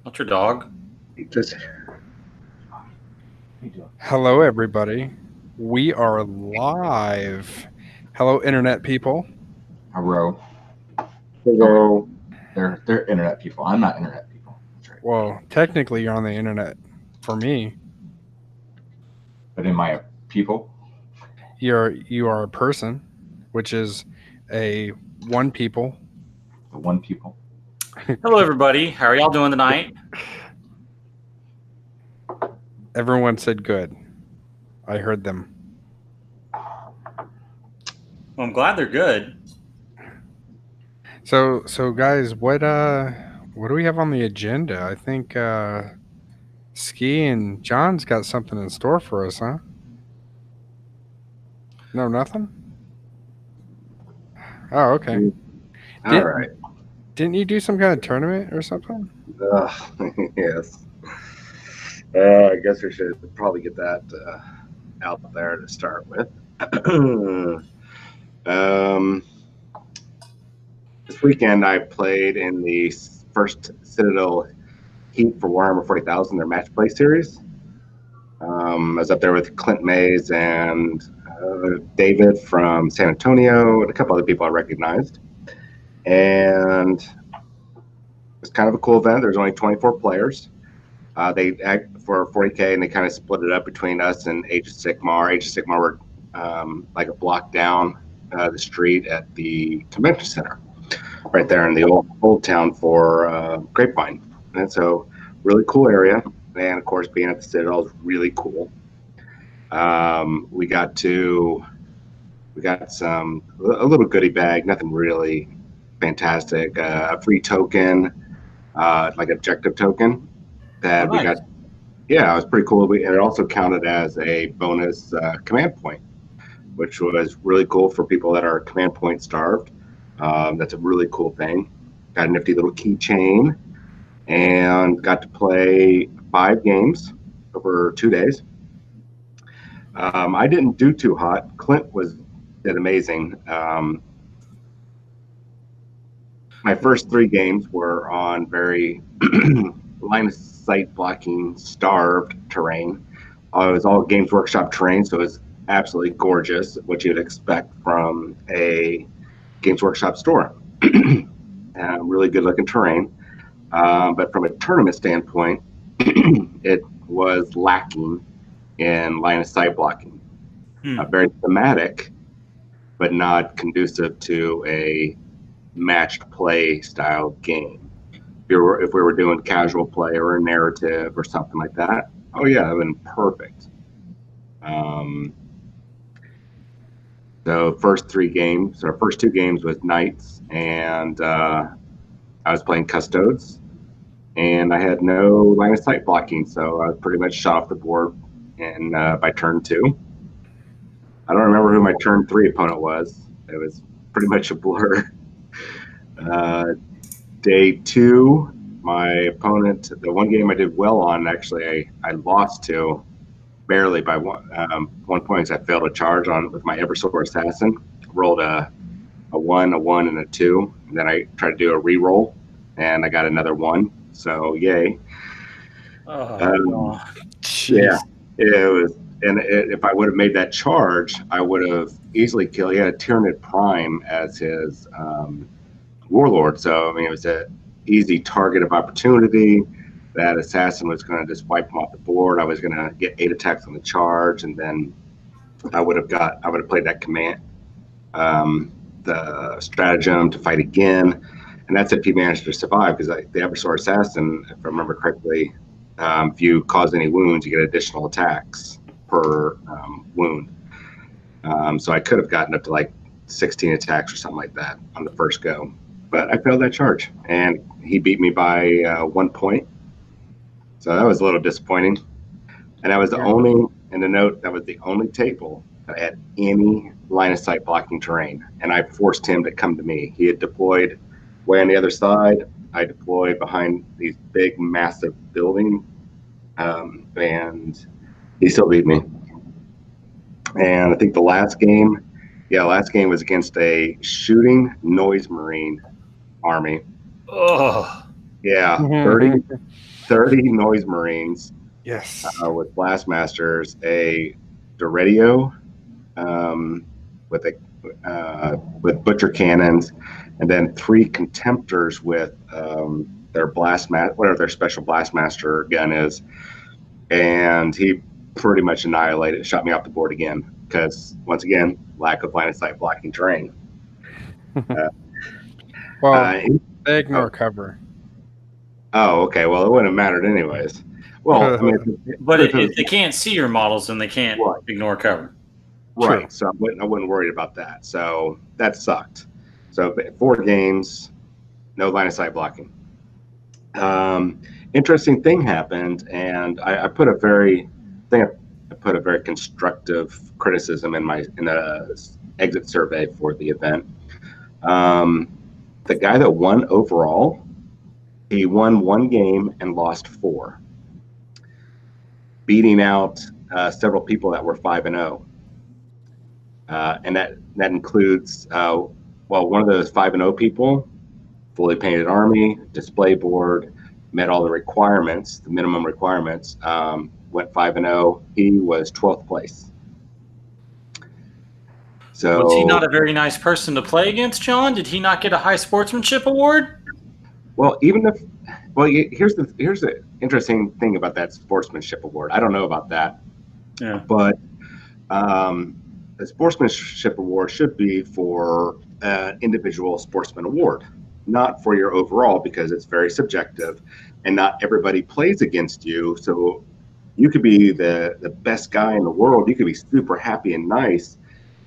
What's your dog? Just Hello, everybody. We are live. Hello, internet people. Hello. hello. They're internet people. I'm not internet people. That's right. Well, technically, you're on the internet. For me, But in my people, you are a person, which is a one people. the one people. Hello, everybody. How are y'all doing tonight? Everyone said good. I heard them. Well, I'm glad they're good. So guys, what do we have on the agenda? I think Ski and John's got something in store for us, huh? No, nothing. Oh, okay. All right. Didn't you do some kind of tournament or something? Yes. I guess we should probably get that out there to start with. This weekend I played in the first Citadel Heat for Warhammer 40,000, their match play series. I was up there with Clint Mays and David from San Antonio and a couple other people I recognized. And it's kind of a cool event. There's only 24 players. They act for 40K, and they kind of split it up between us and Age of Sigmar. Age of Sigmar were like a block down the street at the convention center, right there in the old town for Grapevine. And so, really cool area. And of course, being at the Citadel is really cool. We got a little goodie bag, nothing really fantastic. A free token, like objective token that we got. Yeah, it was pretty cool. And it also counted as a bonus command point, which was really cool for people that are command point starved. That's a really cool thing. Got a nifty little keychain and got to play 5 games over 2 days. I didn't do too hot. Clint did amazing. My first 3 games were on very line of sight blocking, starved terrain. It was all Games Workshop terrain, so it was absolutely gorgeous, what you'd expect from a Games Workshop store. Really good looking terrain. But from a tournament standpoint, it was lacking in line of sight blocking. Very thematic, but not conducive to a matched play style game. If we were doing casual play or a narrative or something like that, oh yeah, that would have been perfect. So first 2 games was Knights, and I was playing Custodes, and I had no line of sight blocking, so I was pretty much shot off the board and by turn 2. I don't remember who my turn 3 opponent was. It was pretty much a blur. Day 2, my opponent, the one game I did well on, actually I lost to barely by 1 point. I failed a charge on with my Eversor Assassin. Rolled a 1, and a 2, and then I tried to do a re-roll, and I got another 1. So yay! Yeah, it was. And if I would have made that charge, I would have easily killed. He had a Tyranid Prime as his warlord, so I mean it was an easy target of opportunity. That assassin was going to just wipe him off the board. I was going to get 8 attacks on the charge, and then I would have played that command, the stratagem to fight again, and that's if he managed to survive. Because the Eversor Assassin, if I remember correctly, if you cause any wounds, you get additional attacks per wound. So I could have gotten up to like 16 attacks or something like that on the first go, but I failed that charge, and he beat me by 1 point. So that was a little disappointing. And that was the only table that had any line of sight blocking terrain. And I forced him to come to me. He had deployed way on the other side. I deployed behind these big, massive buildings. And he still beat me. And I think the last game was against a shooting noise marine army. Oh. Yeah, Mhm. 30 Noise Marines Yes. with Blastmasters, a Doretio with with Butcher Cannons, and then 3 Contemptors with their whatever their special Blastmaster gun is, and he pretty much annihilated, shot me off the board again because once again, lack of line of sight blocking terrain. Well, they Oh, ignore cover. okay. Well, it wouldn't have mattered anyways. Well, I mean, But if it if was they can't see your models, then they can't right, ignore cover. True. right. So I wasn't worried about that. So that sucked. So 4 games, no line of sight blocking. Interesting thing happened, and I put a very, I put a very constructive criticism in the exit survey for the event. The guy that won overall, he won 1 game and lost 4, beating out several people that were 5-0, and that includes one of those 5-0 people, fully painted army, display board, met all the requirements, the minimum requirements. Went 5-0. He was 12th place. So Was he not a very nice person to play against, John? Did he not get a high sportsmanship award? well, here's the interesting thing about that sportsmanship award. I don't know about that, Yeah. but the sportsmanship award should be for individual sportsman award, not for your overall, because it's very subjective and not everybody plays against you. So you could be the best guy in the world. You could be super happy and nice,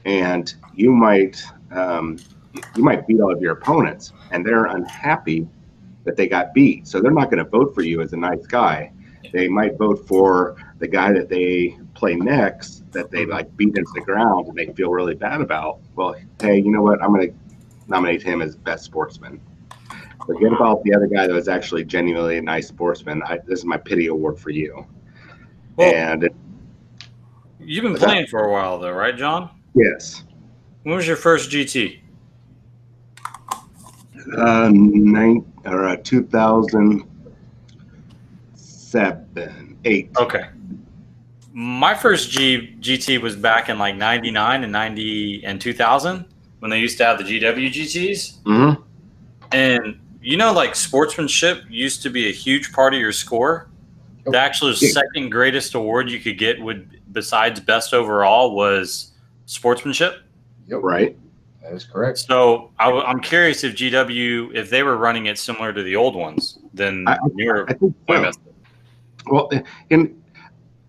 and you might beat all of your opponents, and they're unhappy that they got beat. So they're not going to vote for you as a nice guy. They might vote for the guy that they play next, that they like beat into the ground and they feel really bad about. Well, hey, you know what? I'm going to nominate him as best sportsman. Forget about the other guy that was actually genuinely a nice sportsman. This is my pity award for you. Well, And you've been playing for a while, though, right, John? yes, When was your first GT? 2007, 8. Okay. My first GT was back in like 99 and 90 and 2000 when they used to have the GW GTs. Mm-hmm. And like sportsmanship used to be a huge part of your score. The actual second greatest award you could get besides best overall was sportsmanship. Yep. Right. That is correct. So I'm curious if GW, if they were running it similar to the old ones, then I think so. Well, and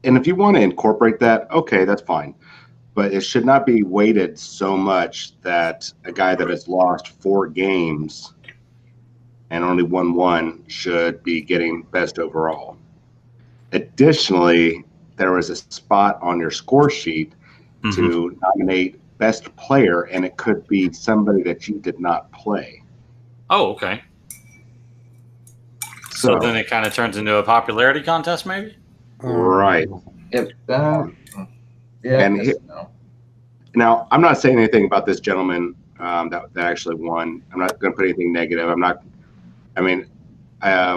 if you want to incorporate that, okay, that's fine. But it should not be weighted so much that a guy that has lost 4 games and only won 1 should be getting best overall. Additionally, there was a spot on your score sheet to nominate best player, and it could be somebody that you did not play. Oh, okay. So then it kind of turns into a popularity contest, maybe? Right. Yeah. And now, I'm not saying anything about this gentleman that actually won. I'm not going to put anything negative.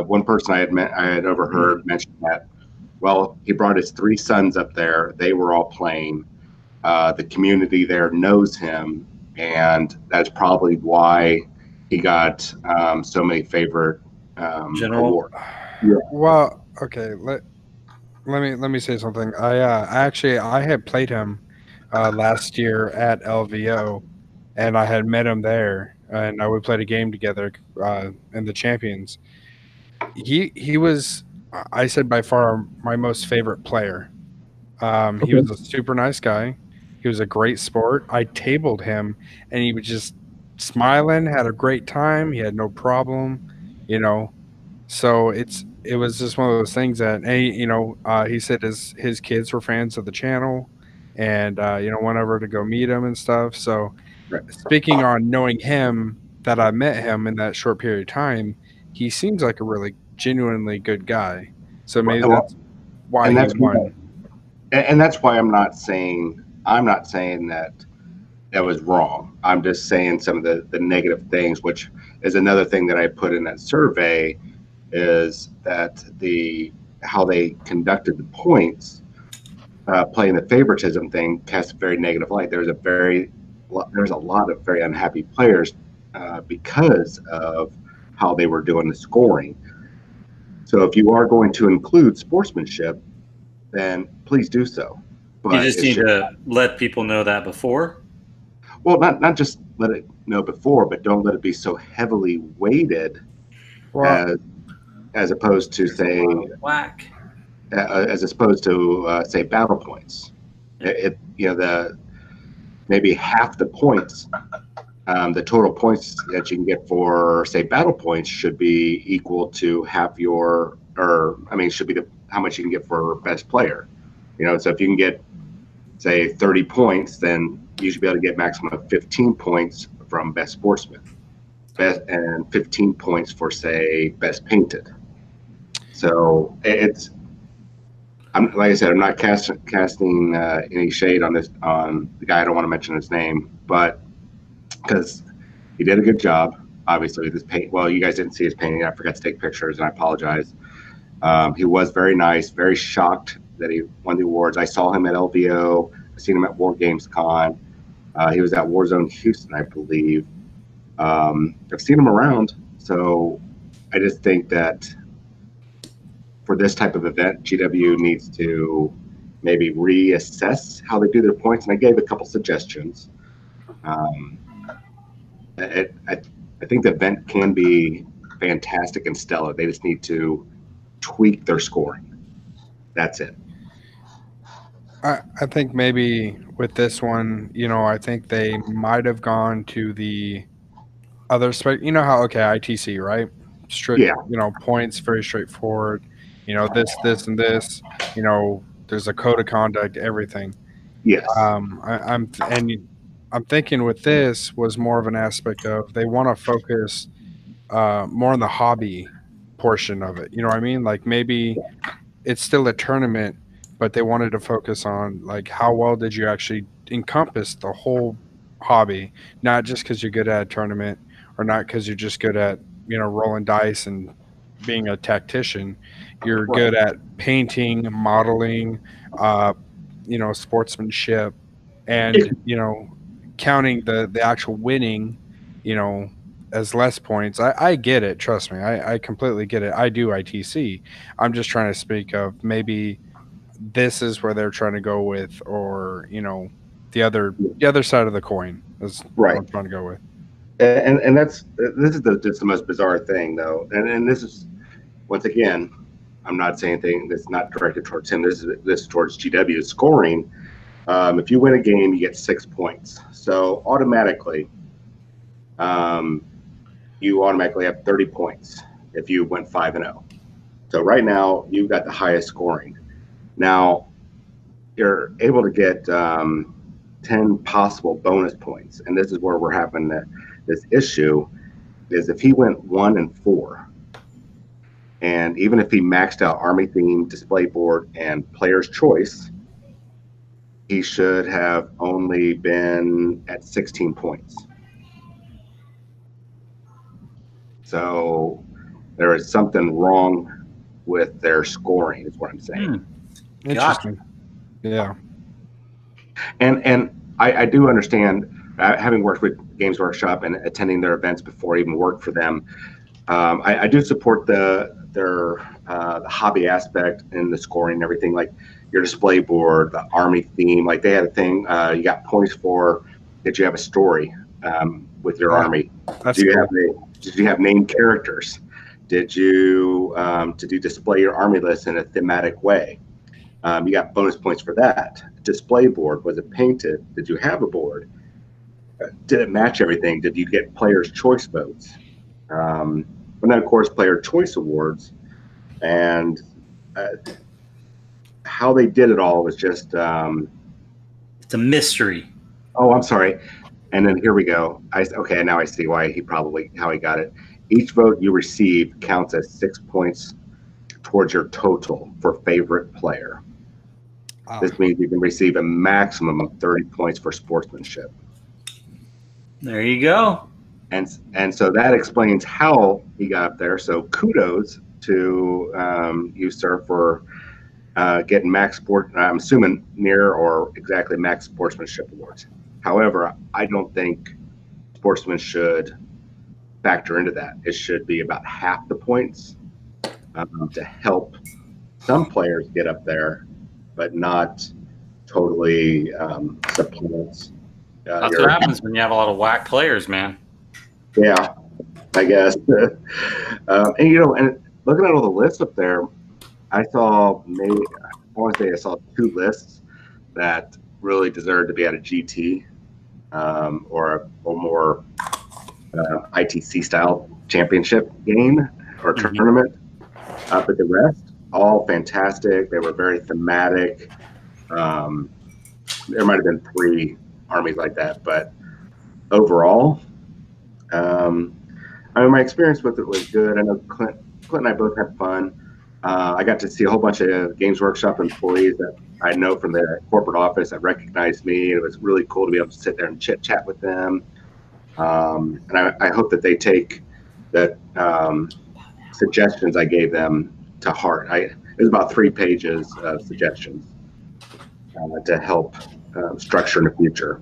One person I had overheard mention that, well, he brought his 3 sons up there. They were all playing. The community there knows him, and that's probably why he got so many favorite awards. Yeah. Well, okay. Let me say something. I had played him last year at LVO, and I had met him there, and we played a game together in the Champions. He was, I said, by far my most favorite player. He was a super nice guy. He was a great sport. I tabled him, and he was just smiling, had a great time. He had no problem, So it was just one of those things that, he said his kids were fans of the channel, and went over to go meet him and stuff. So, speaking on knowing him, that I met him in that short period of time, he seems like a really genuinely good guy. So maybe that's why he won. And that's why I'm not saying that was wrong. I'm just saying some of the negative things, which is another thing that I put in that survey. is that how they conducted the points, playing the favoritism thing, casts a very negative light. There's a lot of very unhappy players because of how they were doing the scoring. So if you are going to include sportsmanship, then please do so. But you just need to let people know that before. Well, not just let it know before, but don't let it be so heavily weighted as opposed to say whack. As opposed to say battle points. Maybe half the points, the total points that you can get for say battle points should be equal to half should be how much you can get for best player. So if you can get say 30 points, then you should be able to get maximum of 15 points from best sportsman, and 15 points for say best painted. So like I said, I'm not casting any shade on the guy. I don't want to mention his name, but because he did a good job, obviously, with his paint. Well, you guys didn't see his painting. I forgot to take pictures, and I apologize. He was very nice, very shocked that he won the awards. I saw him at LVO. I've seen him at Wargames Con. He was at Warzone Houston, I believe. I've seen him around. So I just think that for this type of event, GW needs to maybe reassess how they do their points. And I gave a couple suggestions. I think the event can be fantastic and stellar. They just need to tweak their scoring. That's it. I think maybe with this one, I think they might have gone to the other spec. You know how ITC, right? Strict, yeah. Points, very straightforward. This, and this. There's a code of conduct, everything. Yes. I'm thinking with this was more of an aspect of they want to focus more on the hobby portion of it. You know what I mean? Like maybe it's still a tournament, but they wanted to focus on like how well did you actually encompass the whole hobby, not just because you're good at a tournament or not because you're just good at rolling dice and being a tactician. You're good at painting, modeling, sportsmanship, and counting the actual winning, as less points. I get it. Trust me. I completely get it. I do ITC. I'm just trying to speak of maybe this is where they're trying to go with, or, the other side of the coin is right. what I'm trying to go with. And this is just the most bizarre thing though. And this is, once again, I'm not saying anything that's not directed towards him. This is towards GW scoring. If you win a game, you get 6 points. So automatically, you automatically have 30 points if you went 5-0. So right now, you've got the highest scoring. Now, you're able to get 10 possible bonus points. And this is where we're having this issue, is if he went 1-4, and even if he maxed out Army theme, display board, and player's choice, he should have only been at 16 points. So there is something wrong with their scoring, is what I'm saying. Interesting. Yeah. And I do understand, having worked with Games Workshop and attending their events before I even worked for them, I do support the hobby aspect and the scoring and everything, like your display board, the Army theme. Like they had a thing, you got points for that you have a story with your Army. That's cool. Did you have named characters? Did you display your Army list in a thematic way? You got bonus points for that. Display board, was it painted? Did you have a board? Did it match everything? Did you get players' choice votes? And then, of course, player choice awards. And how they did it all was just... it's a mystery. Oh, I'm sorry. And then here we go. Okay, now I see how he got it. Each vote you receive counts as 6 points towards your total for favorite player. This means you can receive a maximum of 30 points for sportsmanship. There you go. And so that explains how he got up there. So kudos to you, sir, for getting max sport. I'm assuming near or exactly max sportsmanship awards. However, I don't think sportsmen should factor into that. It should be about half the points to help some players get up there, but not totally supplant. That's what happens when you have a lot of whack players, man. Yeah, I guess. And and looking at all the lists up there, I saw I saw 2 lists that really deserved to be at a GT or more ITC style championship game or tournament. But the rest, all fantastic. They were very thematic. There might have been 3 armies like that, but overall, my experience with it was good. I know Clint and I both had fun. I got to see a whole bunch of Games Workshop employees that I know from the corporate office that recognized me. It was really cool to be able to sit there and chit chat with them. And I hope that they take the suggestions I gave them to heart. It was about 3 pages of suggestions to help structure in the future.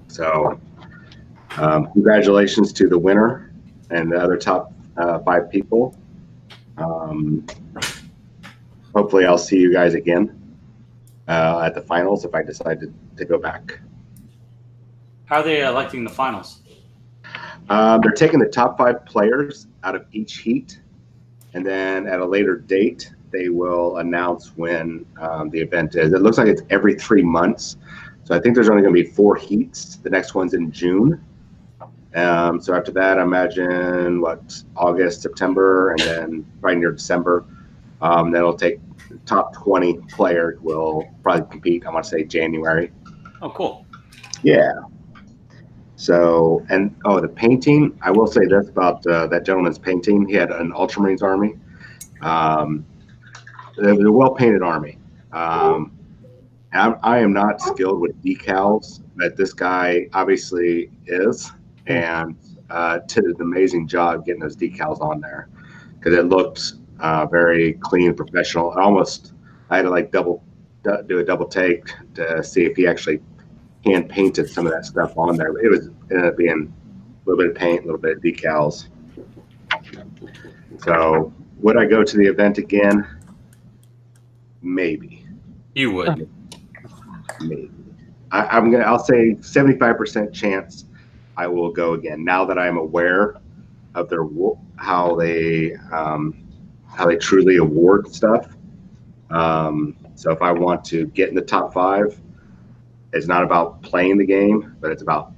So congratulations to the winner and the other top 5 people. Hopefully I'll see you guys again at the finals if I decide to go back. How are they electing the finals? They're taking the top 5 players out of each heat, and then at a later date, they will announce when the event is. It looks like it's every 3 months. So I think there's only going to be 4 heats. The next one's in June. So after that, I imagine August, September, and then right near December. Then it'll take the top 20 players will probably compete. I want to say January. Oh, cool. Yeah. So, and the painting, I will say this about that gentleman's painting. He had an Ultramarines army. It was a well-painted army. I am not skilled with decals, but this guy obviously is, and did an amazing job getting those decals on there because it looked very clean, professional. I had to do a double take to see if he actually hand painted some of that stuff on there. It ended up being a little bit of paint, a little bit of decals. So would I go to the event again? Maybe. You would. Maybe. I'll say 75% chance I will go again now that I'm aware of how they truly award stuff. So if I want to get in the top 5, it's not about playing the game, but it's about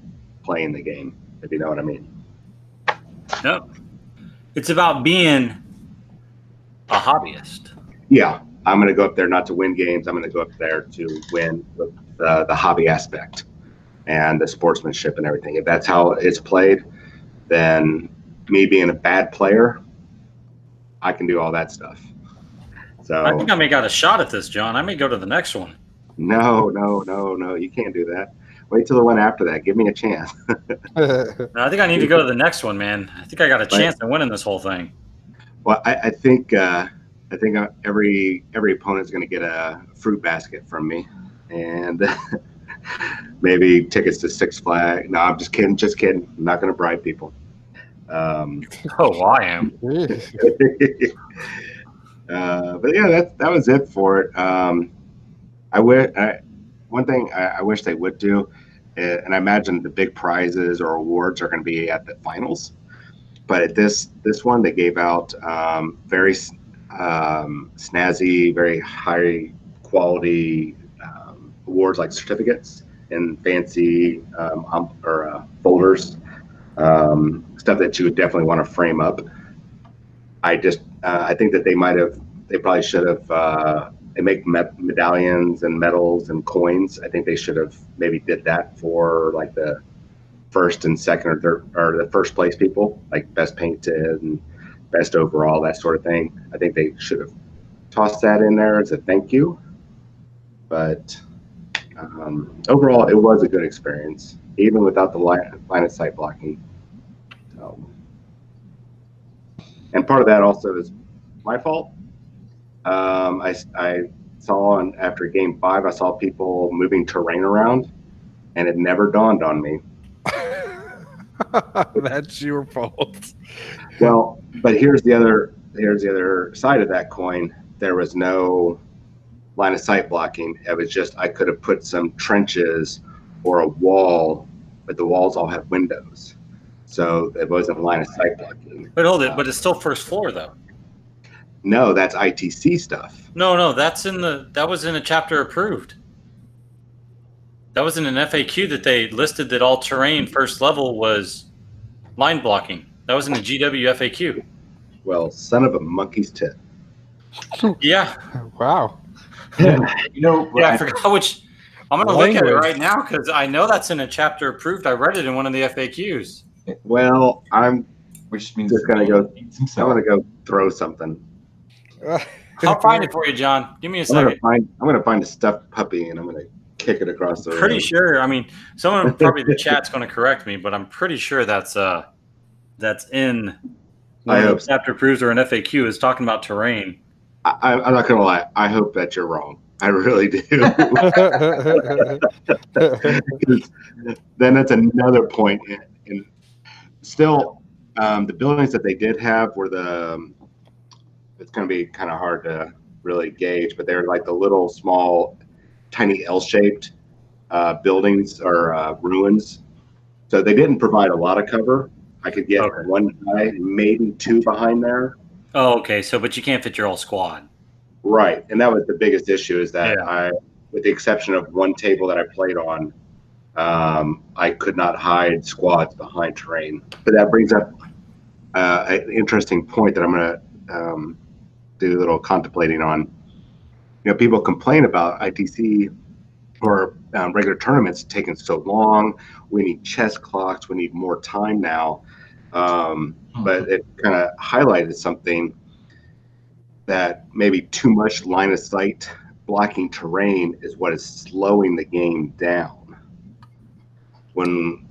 playing the game, if you know what I mean. No. It's about being a hobbyist. Yeah. I'm going to go up there not to win games. I'm going to go up there to win the hobby aspect and the sportsmanship and everything. If that's how it's played, then me being a bad player, I can do all that stuff. So I think I may got a shot at this, John. I may go to the next one. No. You can't do that. Wait till the one after that. Give me a chance. No, I think I need to go to the next one, man. I think I got a chance at winning this whole thing. Well, I think every opponent's going to get a fruit basket from me, and maybe tickets to Six Flags. No, I'm just kidding. Just kidding. I'm not going to bribe people. I am. But yeah, that was it for it. One thing I wish they would do, and I imagine the big prizes or awards are going to be at the finals. But at this one, they gave out very snazzy, very high quality awards like certificates and fancy folders, stuff that you would definitely want to frame up. I think that they probably should have. They make medallions and medals and coins. I think they should have maybe did that for like the first and second or third, or the first place people, like best painted and best overall, that sort of thing. I think they should have tossed that in there as a thank you. But overall, it was a good experience, even without the line of sight blocking. And part of that also is my fault. I saw after game 5, I saw people moving terrain around, and it never dawned on me. That's your fault. Well, but here's the other side of that coin. There was no line of sight blocking. It was just I could have put some trenches or a wall, but the walls all have windows, so it wasn't line of sight blocking. But hold it, but it's still first floor though. No, that's ITC stuff. No, that was in a chapter approved. That was in an FAQ that they listed that all terrain first level was line blocking. That was in a GW FAQ. Well, son of a monkey's tit. Yeah. Wow. You know, Yeah, I forgot which. I'm going to look at it right now because I know that's in a chapter approved. I read it in one of the FAQs. Well, which means just gonna go. I'm gonna go throw something. I'll find it for you, John. Give me a second. I'm gonna find a stuffed puppy and I'm gonna kick it across the room. Pretty sure. I mean, someone probably the chat's going to correct me, but I'm pretty sure that's in one of the chapter approved or an FAQ is talking about terrain. I'm not gonna lie. I hope that you're wrong. I really do. Then that's another point. And still, the buildings that they did have were it's going to be kind of hard to really gauge, but they're like the little small, tiny L-shaped buildings or ruins. So they didn't provide a lot of cover. I could get one guy, maybe two behind there. Oh, okay. So, but you can't fit your whole squad. Right. And that was the biggest issue is that with the exception of one table that I played on, I could not hide squads behind terrain. But that brings up an interesting point that I'm going to do a little contemplating on. You know, people complain about ITC or regular tournaments taking so long. We need chess clocks. We need more time now. But it kind of highlighted something that maybe too much line of sight blocking terrain is what is slowing the game down. When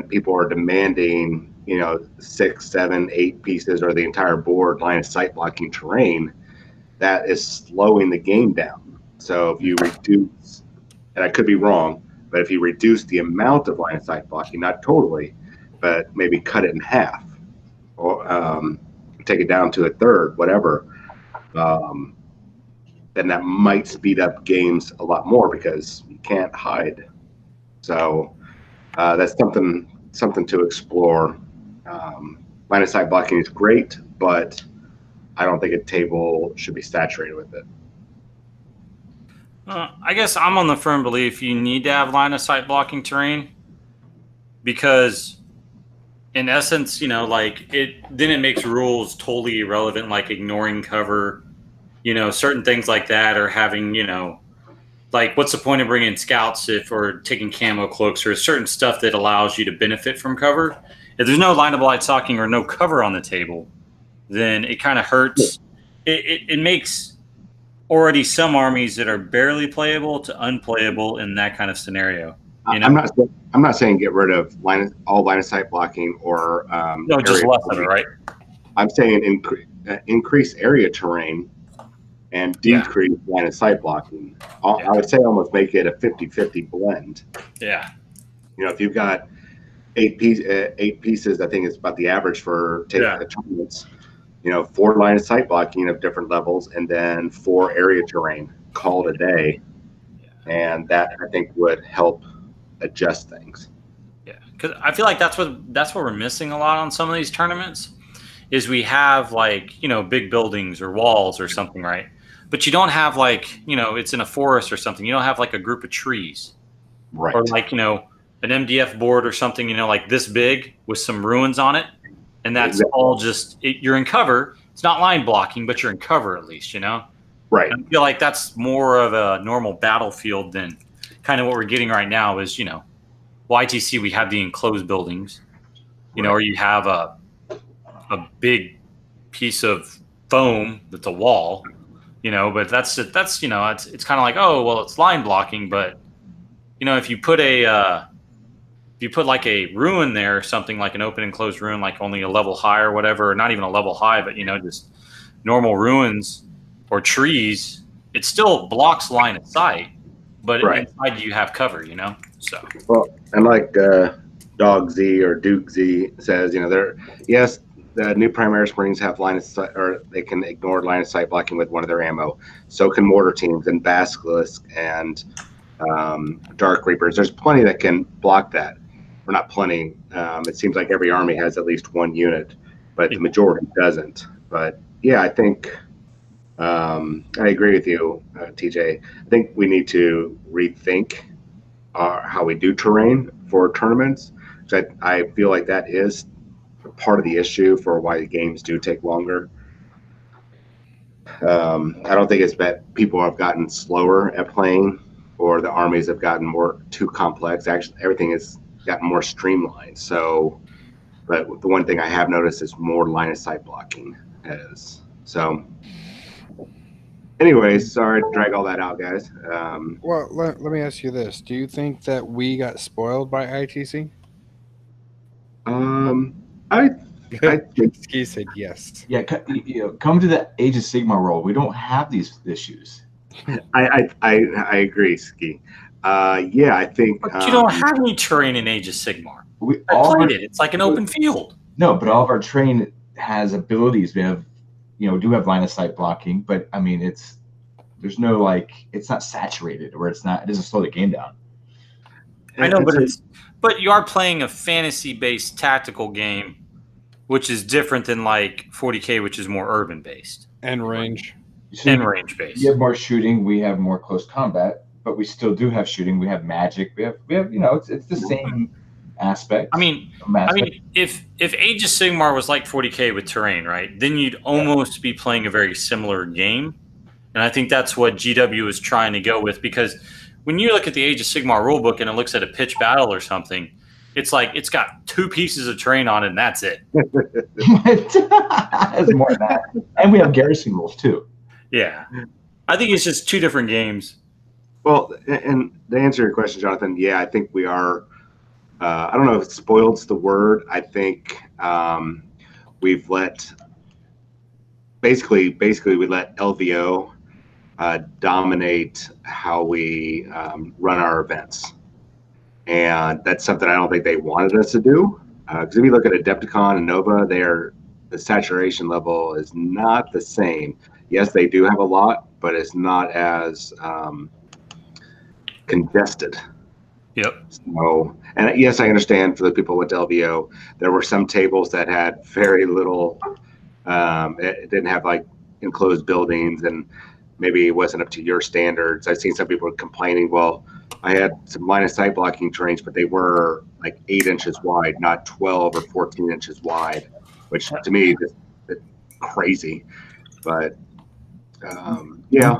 people are demanding, 6, 7, 8 pieces or the entire board line of sight blocking terrain, that is slowing the game down. So if you reduce, and I could be wrong, but if you reduce the amount of line of sight blocking, not totally, but maybe cut it in half or take it down to a third, whatever, then that might speed up games a lot more because you can't hide. So that's something to explore. Line of sight blocking is great, but I don't think a table should be saturated with it. I guess I'm on the firm belief you need to have line of sight blocking terrain because in essence, then it makes rules totally irrelevant, like ignoring cover, certain things like that, or having, like what's the point of bringing scouts or taking camo cloaks or certain stuff that allows you to benefit from cover? If there's no line of light stocking or no cover on the table, then it kind of hurts. It makes already some armies that are barely playable to unplayable in that kind of scenario. I'm not saying get rid of all line of sight blocking or no, just less of it, right? I'm saying increase area terrain and decrease line of sight blocking. I would say almost make it a 50-50 blend. Yeah. If you've got 8 pieces, I think it's about the average for taking the tournaments. 4 line of sight blocking of different levels, and then 4 area terrain. Call it a day, and that I think would help adjust things. Yeah, because I feel like that's what we're missing a lot on some of these tournaments. Is we have big buildings or walls or something, right? But you don't have it's in a forest or something. You don't have a group of trees, right? Or an MDF board or something, like this big with some ruins on it. And that's all just, you're in cover. It's not line blocking, but you're in cover at least, Right. And I feel like that's more of a normal battlefield than kind of what we're getting right now is, YTC, we have the enclosed buildings, or you have a big piece of foam that's a wall, but that's it's kind of like, oh, well, it's line blocking. But, if you put a ruin there or something, like an open and closed ruin, like only a level high or whatever, or not even a level high, but just normal ruins or trees, it still blocks line of sight, but inside you have cover, you know? So well, and like Dog Z or Duke Z says, yes, the new Primaris Marines have line of sight, or they can ignore line of sight blocking with one of their ammo. So can mortar teams and Basilisk and Dark Reapers. There's plenty that can block that. Or not plenty. It seems like every army has at least one unit, but the majority doesn't. But yeah, I think I agree with you, TJ. I think we need to rethink how we do terrain for tournaments. I feel like that is part of the issue for why the games do take longer. I don't think it's that people have gotten slower at playing or the armies have gotten too complex. Actually, everything has gotten more streamlined. So, but the one thing I have noticed is more line of sight blocking. So. Anyways, sorry to drag all that out, guys. Well, let me ask you this: do you think that we got spoiled by ITC? I think Ski said yes. Yeah, come to the Age of Sigmar role. We don't have these issues. I agree, Ski. Yeah, I think. But you don't have any terrain in Age of Sigmar. I played it. It's like an open field. No, but all of our terrain has abilities. We have, do have line of sight blocking, but I mean, there's no it's not saturated, or it doesn't slow the game down. I know, but you are playing a fantasy-based tactical game, which is different than like 40K, which is more urban-based and range. And range-based. You have more shooting. We have more close combat, but we still do have shooting. We have magic. We have it's the same aspect. I mean, if Age of Sigmar was like 40K with terrain, right, then you'd almost be playing a very similar game. And I think that's what GW is trying to go with, because when you look at the Age of Sigmar rulebook and it looks at a pitch battle or something, it's like it's got 2 pieces of terrain on it, and that's it. It's more than that. And we have garrison rules, too. Yeah. I think it's just 2 different games. Well, and to answer your question, Jonathan, yeah, I think we are. I don't know if spoiled's the word. I think we've basically we let LVO dominate how we run our events. And that's something I don't think they wanted us to do. Because if you look at Adepticon and Nova, the saturation level is not the same. Yes, they do have a lot, but it's not as congested. Yep. So, and yes, I understand for the people with LVO, there were some tables that had very little. It didn't have enclosed buildings, and maybe it wasn't up to your standards. I've seen some people complaining, well, I had some line of sight blocking terrains, but they were 8 inches wide, not 12 or 14 inches wide, which to me is crazy. But yeah,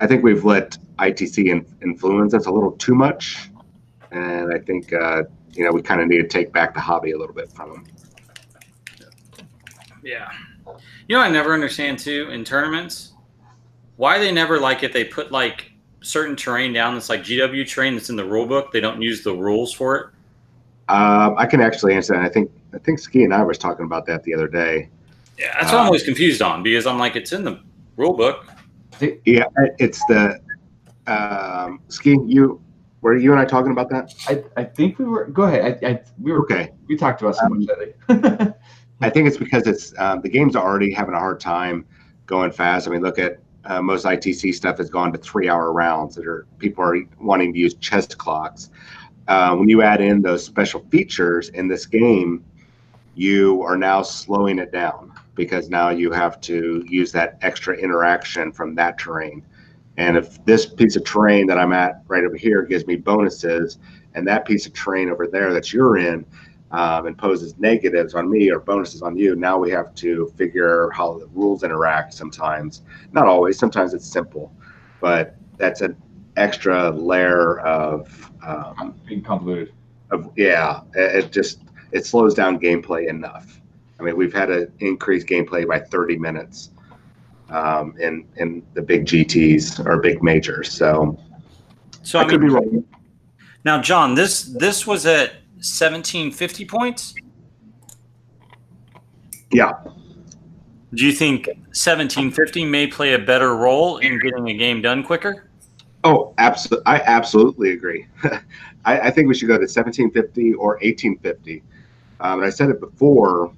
I think we've let ITC influence us a little too much, and I think we kind of need to take back the hobby a little bit from them. Yeah. I never understand too in tournaments why they never if they put certain terrain down that's like GW terrain that's in the rule book, they don't use the rules for it. I can actually answer that. I think Ski and I was talking about that the other day. Yeah, that's what I'm always confused on, because I'm like, it's in the rule book. Yeah, it's the Ski. Were you and I talking about that? I think we were. Go ahead. We were okay. We talked about so much lately. I think it's because it's the game's already having a hard time going fast. I mean, look at most ITC stuff has gone to 3-hour rounds. People are wanting to use chest clocks. When you add in those special features in this game, you are now slowing it down, because now you have to use that extra interaction from that terrain. And if this piece of terrain that I'm at right over here gives me bonuses, and that piece of terrain over there that you're in imposes negatives on me or bonuses on you, now we have to figure how the rules interact sometimes. Not always. Sometimes it's simple. But that's an extra layer of being convoluted. It slows down gameplay enough. I mean, we've had to increase gameplay by 30 minutes in the big GTs or big majors. So I could be wrong. Now, John, this was at 1750 points. Yeah. Do you think 1750 may play a better role in getting a game done quicker? Oh, absolutely. I absolutely agree. I think we should go to 1750 or 1850. And I said it before,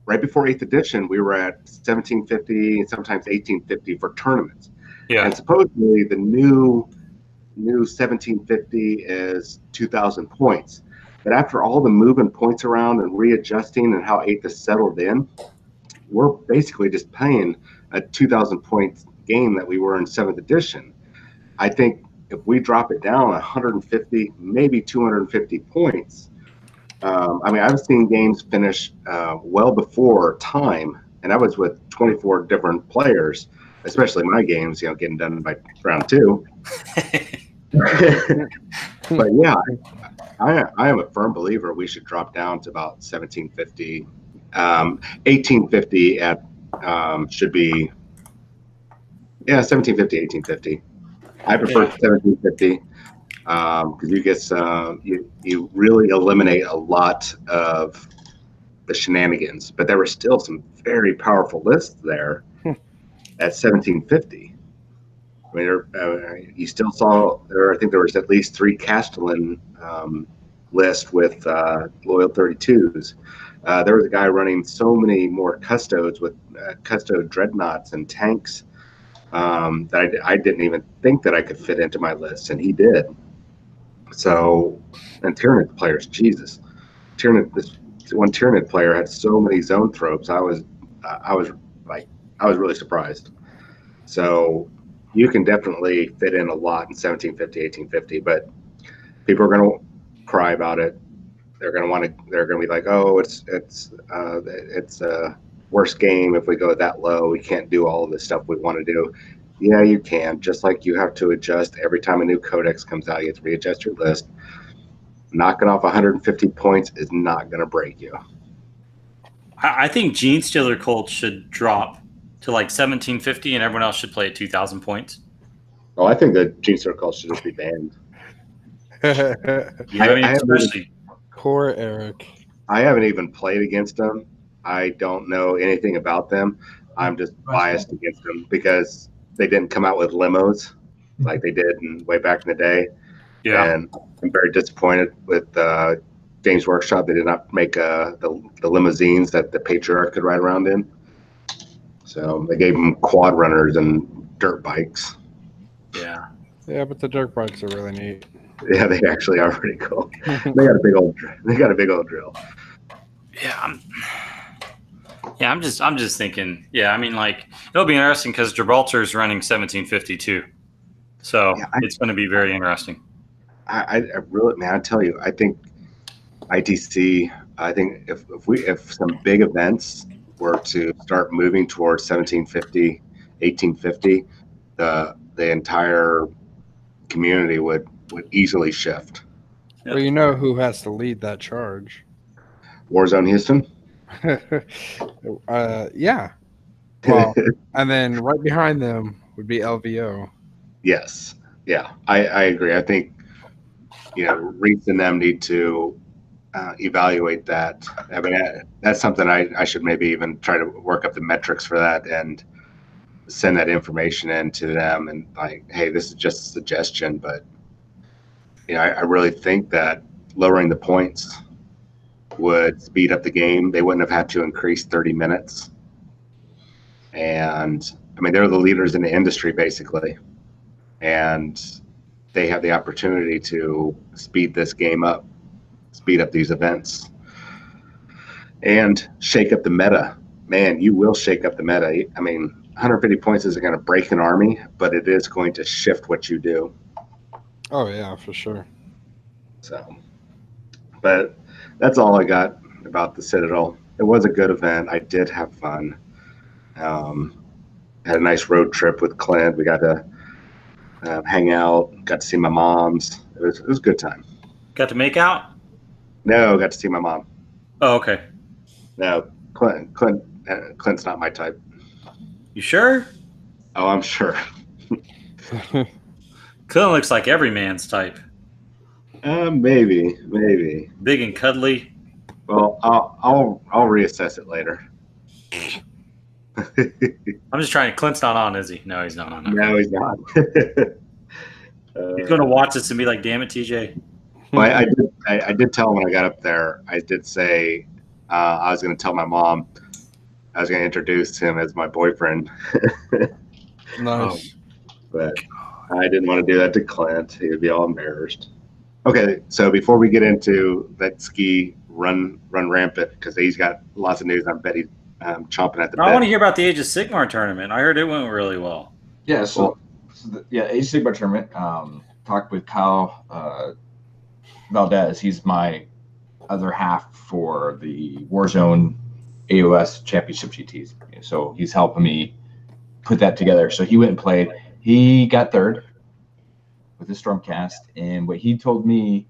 right before 8th edition, we were at 1750 and sometimes 1850 for tournaments. Yeah. And supposedly the new 1750 is 2,000 points. But after all the moving points around and readjusting and how 8th has settled in, we're basically just playing a 2,000 point game that we were in 7th edition. I think if we drop it down 150, maybe 250 points, I mean, I've seen games finish well before time, and that was with 24 different players, especially my games, getting done by round 2. But yeah, I am a firm believer we should drop down to about 1750. 1850 at should be 1750, 1850. I prefer 1750 because you get you really eliminate a lot of the shenanigans, but there were still some very powerful lists there at 1750. I mean, you still saw there. I think there was at least 3 Castellan list with loyal 32s. There was a guy running so many more custodes with custode dreadnoughts and tanks that I didn't even think that I could fit into my list, and he did. So, and Tyranid players, Jesus, this one Tyranid player had so many zone tropes. I was really surprised. So, you can definitely fit in a lot in 1750, 1850, but people are going to cry about it. They're going to be like, oh, it's a worse game if we go that low. We can't do all of the stuff we want to do. Yeah, you can. Just like you have to adjust every time a new codex comes out, you have to readjust your list. Knocking off 150 points is not going to break you. I think Gene Stealer Colts should drop to like 1750, and everyone else should play at 2,000 points. Oh, I think the Gene Stealer Colts should just be banned. Especially poor Eric. I haven't even played against them. I don't know anything about them. I'm just biased against them because they didn't come out with limos like they did way back in the day. Yeah. And I'm very disappointed with Games Workshop. They did not make the limousines that the Patriarch could ride around in. So they gave them quad runners and dirt bikes. Yeah. Yeah, but the dirt bikes are really neat. Yeah, they actually are pretty cool. They got a big old drill. Yeah. I'm just thinking. Yeah, I mean, like it'll be interesting because Gibraltar is running 1752, so it's going to be very interesting. I really, man, I tell you, I think ITC. I think if some big events were to start moving towards 1750, 1850, the entire community would easily shift. Well, you know who has to lead that charge? Warzone Houston. Yeah. Well, and then right behind them would be LVO. Yes. Yeah, I agree. I think Reeds and them need to evaluate that. I mean, that's something I should maybe even try to work up the metrics for that and send that information in to them and like, hey, this is just a suggestion, but I really think that lowering the points would speed up the game. They wouldn't have had to increase 30 minutes. And I mean, they're the leaders in the industry basically. And they have the opportunity to speed this game up, speed up these events, and shake up the meta. Man, you will shake up the meta. I mean, 150 points isn't going to break an army, but it is going to shift what you do. Oh, yeah, for sure. So, but that's all I got about the Citadel. It was a good event. I did have fun. Had a nice road trip with Clint. We got to hang out, got to see my moms. It was a good time. Got to make out? No, got to see my mom. Oh, okay. No, Clint's not my type. You sure? Oh, I'm sure. Clint looks like every man's type. Maybe. Big and cuddly. Well, I'll reassess it later. I'm just trying. Clint's not on, is he? No, he's not on. No, he's not. He's going to watch this and be like, "Damn it, TJ." Well, I did tell him when I got up there. I did say I was going to tell my mom. I was going to introduce him as my boyfriend. Nice. But I didn't want to do that to Clint. He would be all embarrassed. Okay, so before we get into that ski run rampant, because he's got lots of news, I bet he's chomping at the bit. I want to hear about the Age of Sigmar tournament. I heard it went really well. Yeah, Age of Sigmar tournament. Talked with Kyle Valdez. He's my other half for the Warzone AOS Championship GTs. So he's helping me put that together. So he went and played. He got third with the Stormcast, and what he told me,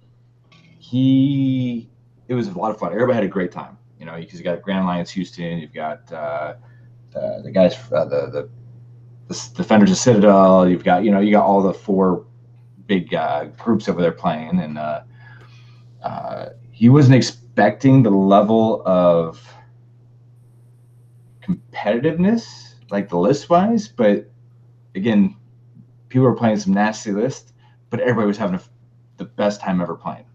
it was a lot of fun. Everybody had a great time, because you got Grand Alliance Houston, you've got the guys, the defenders of Citadel, you've got you got all the 4 big groups over there playing, and he wasn't expecting the level of competitiveness, like the list wise, but again, people were playing some nasty lists, but everybody was having the best time ever playing.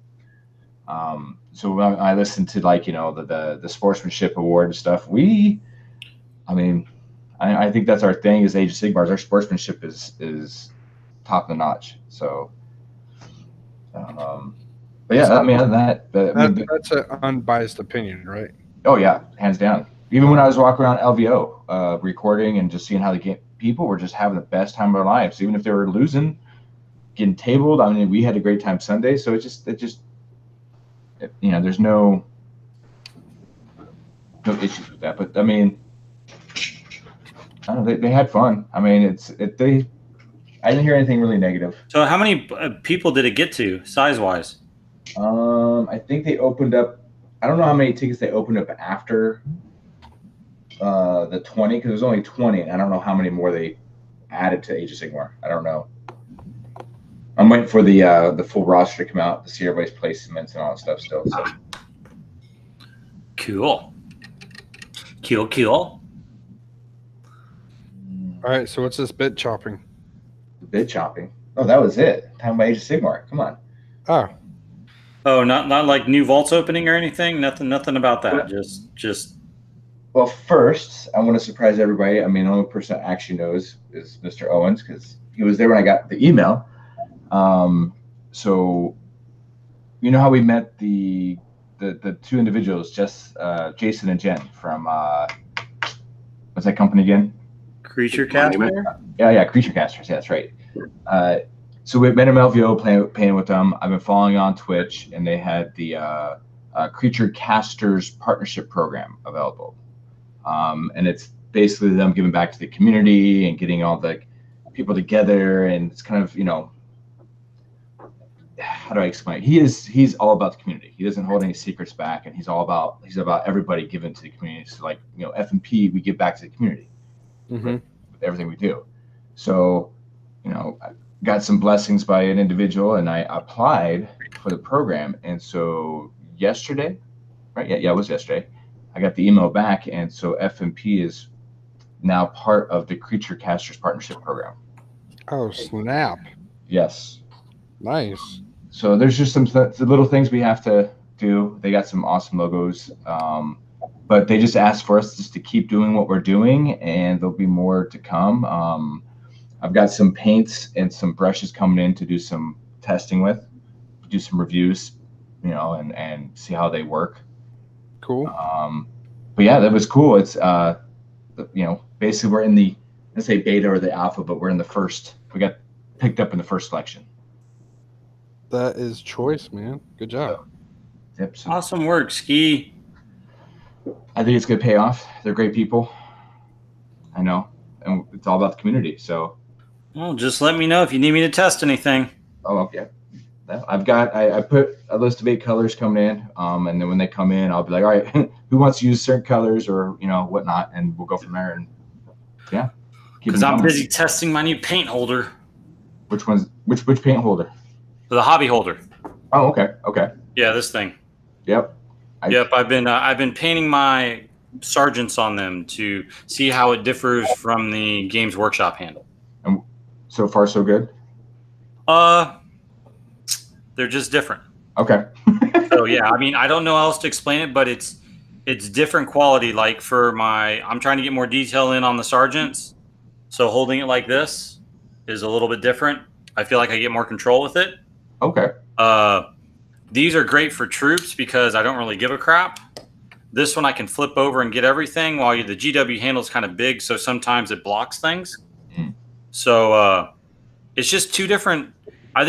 So when I listened to the sportsmanship award and stuff, I think that's our thing as Age of Sigmars. Our sportsmanship is top of the notch. So, but yeah, that's an unbiased opinion, right? Oh yeah, hands down. Even when I was walking around LVO, recording and just seeing how the game, people were just having the best time of their lives, even if they were losing, getting tabled. I mean, we had a great time Sunday, so there's no issues with that. But I mean, I don't know, they had fun. I mean, I didn't hear anything really negative. So how many people did it get to, size-wise? I think they opened up, I don't know how many tickets they opened up after the 20, because it was only 20, and I don't know how many more they added to Age of Sigmar. I don't know. I'm waiting for the full roster to come out to see everybody's placements and all that stuff still. So. Cool. All right, so what's this bit chopping? Bit chopping? Oh, that was it. Time by Age of Sigmar. Come on. Oh, not like new vaults opening or anything? Nothing about that. Just. Well, first, I want to surprise everybody. I mean, the only person that actually knows is Mr. Owens, because he was there when I got the email. So, you know how we met the 2 individuals, Jason and Jen from what's that company again? Creature Caster? Yeah, Creature Casters. Yeah, that's right. So we met him at LVO playing with them. I've been following on Twitch, and they had the Creature Casters partnership program available. And it's basically them giving back to the community and getting all the people together. And it's kind of, how do I explain it? He's all about the community. He doesn't hold any secrets back, and he's about everybody giving to the community. So like, FNP, we give back to the community with everything we do. So, I got some blessings by an individual, and I applied for the program. And so yesterday, right? Yeah, it was yesterday. I got the email back, and so FNP is now part of the Creature Casters Partnership Program. Oh, snap. Yes. Nice. So there's just some little things we have to do. They got some awesome logos, but they just asked for us just to keep doing what we're doing, and there'll be more to come. I've got some paints and some brushes coming in to do some testing with, do some reviews, and see how they work. Cool. But yeah, that was cool. It's basically we're in the, let's say beta or the alpha, but we're in the first. We got picked up in the first selection. That is choice, man. Good job. Yep. So awesome work, Ski. I think it's gonna pay off. They're great people. I know, and it's all about the community. So. Well, just let me know if you need me to test anything. Oh, yeah. I put a list of 8 colors coming in, and then when they come in, I'll be like, all right, who wants to use certain colors or whatnot, and we'll go from there. And yeah, because I'm busy testing my new paint holder. Which paint holder? The hobby holder. Oh, okay. Yeah, this thing. Yep. I've been painting my sergeants on them to see how it differs from the Games Workshop handle. And so far, so good. They're just different. Okay. So yeah, I mean, I don't know how else to explain it, but it's different quality. Like for I'm trying to get more detail in on the sergeants. So holding it like this is a little bit different. I feel like I get more control with it. Okay. These are great for troops because I don't really give a crap. This one I can flip over and get everything, while the GW handle is kind of big, so sometimes it blocks things. So it's just two different. I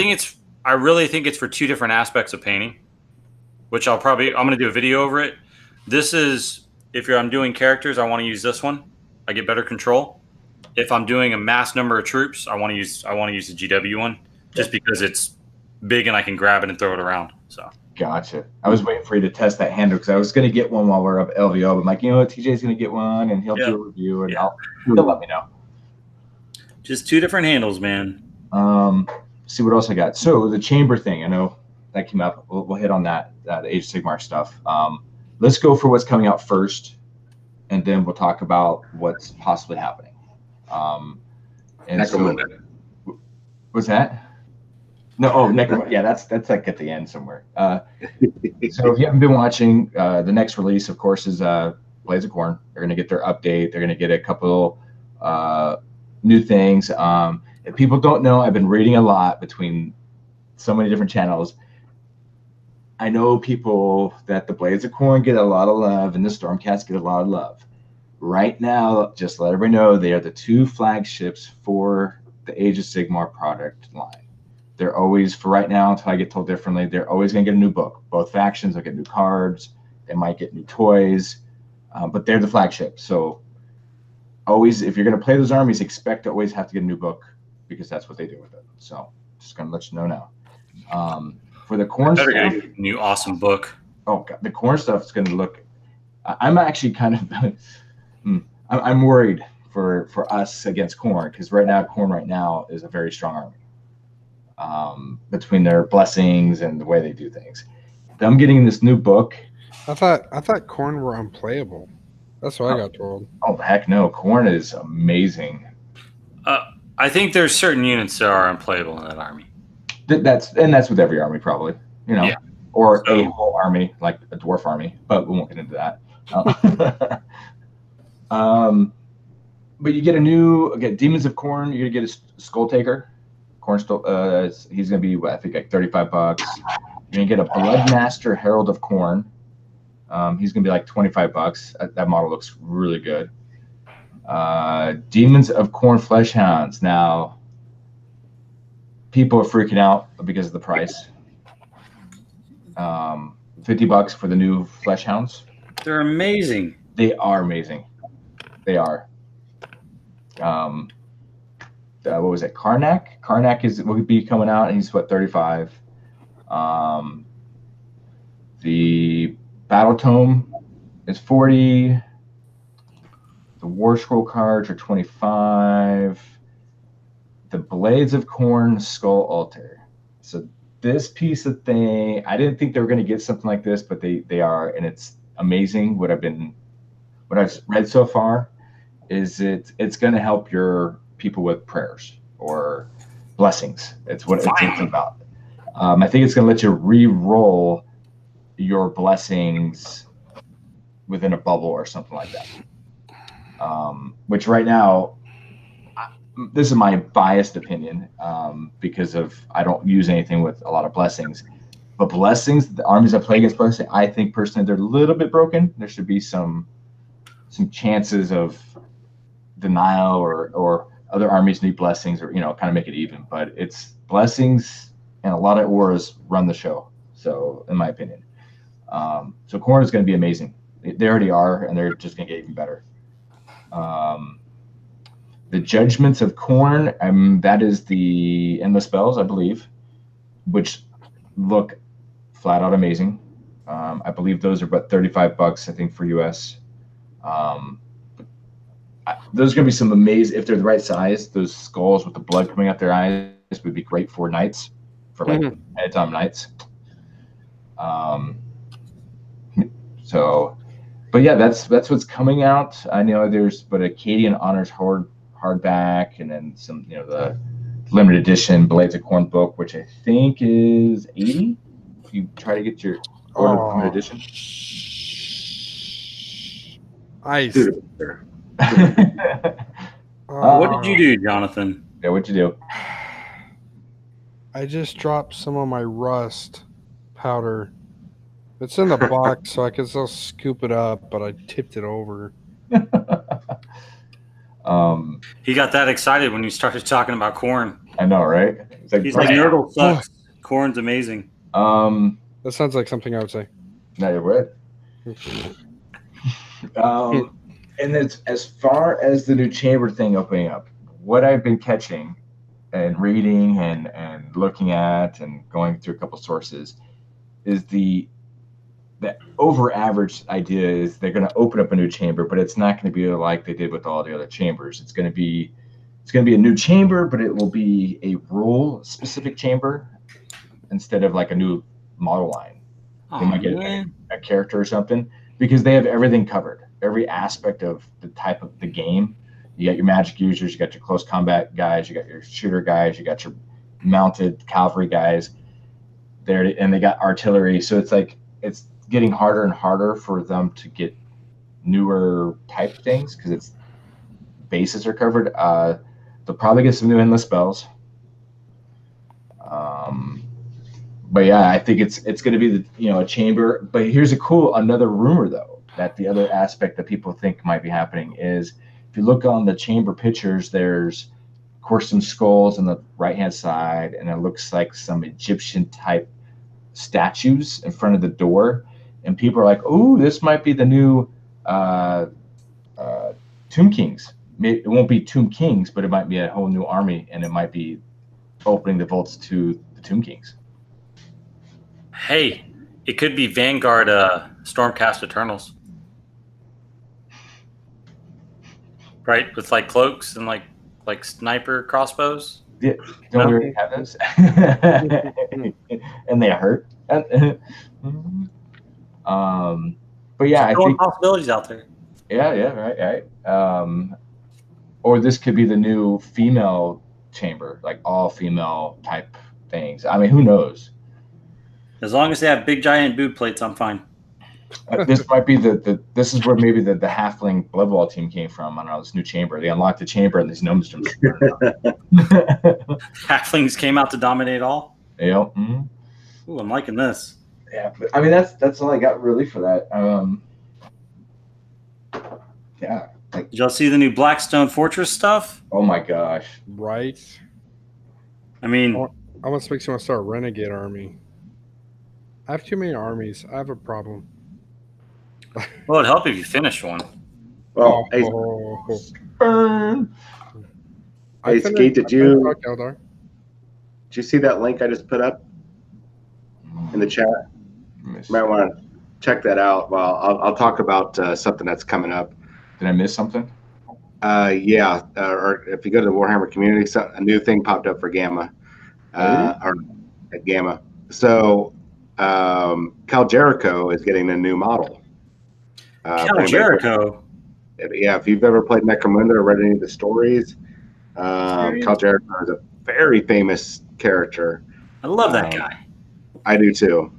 really think it's for two different aspects of painting, which I'm going to do a video over it. This is, if I'm doing characters, I want to use this one. I get better control. If I'm doing a mass number of troops, I want to use the GW one, just because it's big and I can grab it and throw it around. So gotcha. I was waiting for you to test that handle because I was going to get one while we're up at LVO, but I'm like, you know what, TJ's going to get one and he'll do a review and he'll let me know. Just two different handles, man. See what else I got. So the chamber thing, I know that came up. We'll hit on that, the Age of Sigmar stuff. Let's go for what's coming out first, and then we'll talk about what's possibly happening. And so, what's that? No, Necromunda. Yeah, that's like at the end somewhere. So if you haven't been watching, the next release, of course, is Blades of Corn. They're going to get their update. They're going to get a couple new things. If people don't know, I've been reading a lot between so many different channels. I know people that the Blades of Corn get a lot of love and the Stormcats get a lot of love. Right now, just let everybody know, they are the two flagships for the Age of Sigmar product line. They're always, for right now, until I get told differently, they're always going to get a new book. Both factions will get new cards. They might get new toys, but they're the flagship. So always, if you're going to play those armies, expect to always have to get a new book, because that's what they do with it. So just going to let you know now. For the Corn stuff, get a new awesome book. Oh God, the Corn stuff is going to look. I'm actually kind of. I'm worried for us against Corn, because right now is a very strong army. Between their blessings and the way they do things, them getting this new book. I thought Corn were unplayable. That's what I got told. Oh heck no, Corn is amazing. I think there's certain units that are unplayable in that army. That's with every army probably, or a whole army like a dwarf army, but we won't get into that. But you get Demons of Corn. You're gonna get a Skull Taker. He's gonna be I think like $35. You're gonna get a Bloodmaster Herald of Corn. He's gonna be like $25. That model looks really good. Demons of Corn Flesh Hounds. Now, people are freaking out because of the price. $50 for the new Flesh Hounds. They're amazing. They are amazing. They are. What was it? Karnak? Karnak will be coming out, and he's what, 35. The Battle Tome is 40. The War Scroll cards are 25. The Blades of Corn Skull Altar. So this piece of thing, I didn't think they were going to get something like this, but they are, and it's amazing. What I've read so far is it's going to help your people with prayers or blessings. It's what it's about. I think it's going to let you re-roll your blessings within a bubble or something like that. Which right now, this is my biased opinion, because I don't use anything with a lot of blessings. But blessings, the armies I play against blessings, I think personally they're a little bit broken. There should be some chances of denial or other armies need blessings, or kind of make it even. But it's blessings and a lot of auras run the show. So in my opinion, so Corn is going to be amazing. They already are, and they're just going to get even better. The Judgments of Corn, that is the Endless Spells, I believe, which look flat out amazing. I believe those are about $35, I think, for US. Those are going to be some amazing, if they're the right size. Those skulls with the blood coming out their eyes would be great for knights, for like head-on knights. So but yeah, that's what's coming out. I know there's Acadian Honors hardback, and then some, the limited edition Blades of Corn book, which I think is $80. If you try to get your order limited edition. Ice. What did you do, Jonathan? Yeah, what'd you do? I just dropped some of my rust powder. It's in the box, so I can still scoop it up, but I tipped it over. He got that excited when you started talking about corn. I know, right? He's like, Nerdle sucks. Corn's amazing. That sounds like something I would say. Now you're what? And it's, as far as the new chamber thing opening up, what I've been catching and reading and looking at and going through a couple sources is the over average idea is they're going to open up a new chamber, but it's not going to be like they did with all the other chambers. It's going to be a new chamber, but it will be a rule specific chamber instead of like a new model line. They might get a character or something, because they have everything covered, every aspect of the type of the game. You got your magic users, you got your close combat guys, you got your shooter guys, you got your mounted cavalry guys there, and they got artillery. So it's like, it's getting harder and harder for them to get newer type things, because its bases are covered. They'll probably get some new endless spells. But yeah, I think it's going to be a chamber. But here's another rumor though, that the other aspect that people think might be happening is, if you look on the chamber pictures, there's of course some skulls on the right hand side, and it looks like some Egyptian type statues in front of the door, and people are like, "Oh, this might be the new Tomb Kings." It won't be Tomb Kings, but it might be a whole new army, and it might be opening the vaults to the Tomb Kings. Hey, it could be Vanguard Stormcast Eternals. Right? With like cloaks and like sniper crossbows. Yeah, don't we already have those? And they hurt. But yeah, I think possibilities out there. Yeah, right. Or this could be the new female chamber, like all female type things. I mean, who knows? As long as they have big giant boot plates, I'm fine. This might be this is where maybe the halfling Blood Bowl team came from. I don't know, this new chamber. They unlocked the chamber, and these gnomes from halflings came out to dominate all. Yeah. Mm-hmm. Ooh, I'm liking this. Yeah, but I mean that's all I got really for that. Yeah. Did y'all see the new Blackstone Fortress stuff? Oh my gosh. Right. I mean, almost makes me want to start a renegade army. I have too many armies. I have a problem. Well, it'd help if you finish one. Well, hey, Skate, did you see that link I just put up in the chat? You might want to check that out. Well, I'll talk about something that's coming up. Did I miss something? Yeah. Or if you go to the Warhammer community, a new thing popped up for Gama. Or at Gama. So Cal Jericho is getting a new model. Cal Jericho? Yeah, if you've ever played Necromunda or read any of the stories, Cal Jericho is a very famous character. I love that guy. I do too.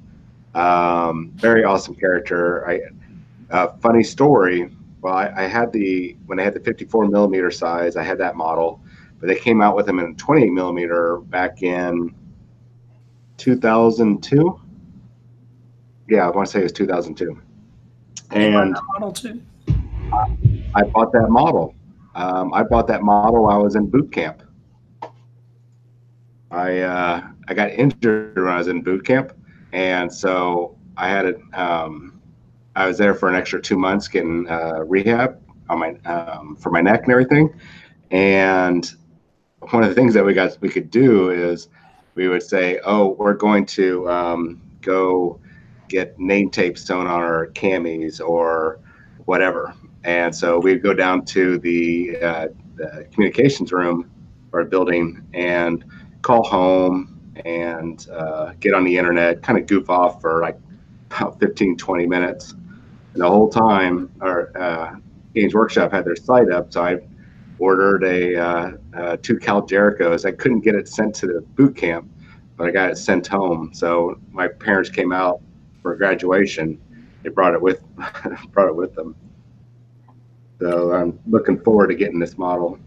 Very awesome character. Funny story. Well, I had when they had the 54 millimeter size, I had that model, but they came out with them in 28 millimeter back in 2002. Yeah, I want to say it was 2002. And model too. I bought that model. I bought that model while I was in boot camp. I got injured when I was in boot camp, and so I had it. I was there for an extra 2 months getting rehab on my for my neck and everything. And one of the things that we could do is we would say, "Oh, we're going to go get name tape sewn on our camis or whatever." And so we'd go down to the communications room or building and call home and get on the internet, kind of goof off for like about 15, 20 minutes. And the whole time, our Games Workshop had their site up, so I ordered two Cal Jerichos. I couldn't get it sent to the boot camp, but I got it sent home. So my parents came out for graduation. They brought it with them. So I'm looking forward to getting this model.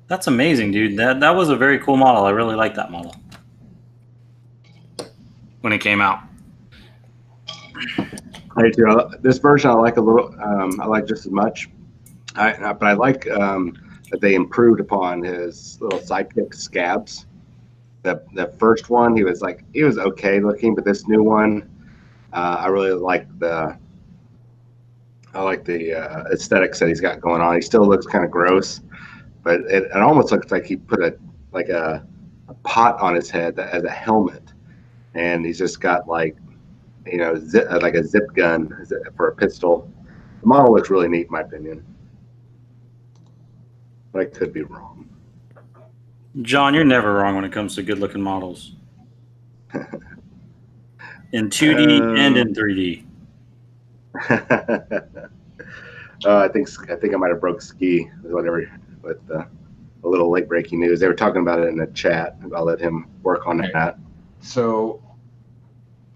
That's amazing, dude. That was a very cool model. I really like that model when it came out. This version I like a little. I like just as much. But I like that they improved upon his little sidekick scabs. The first one, he was okay looking, but this new one, I really like the aesthetics that he's got going on. He still looks kind of gross, but it almost looks like he put a pot on his head as a helmet, and he's just got like a zip gun for a pistol. The model looks really neat, in my opinion. But I could be wrong. John, you're never wrong when it comes to good-looking models. In 2D and in 3D. I think I might have broke ski with a little late breaking news. They were talking about it in the chat. I'll let him work on that. So,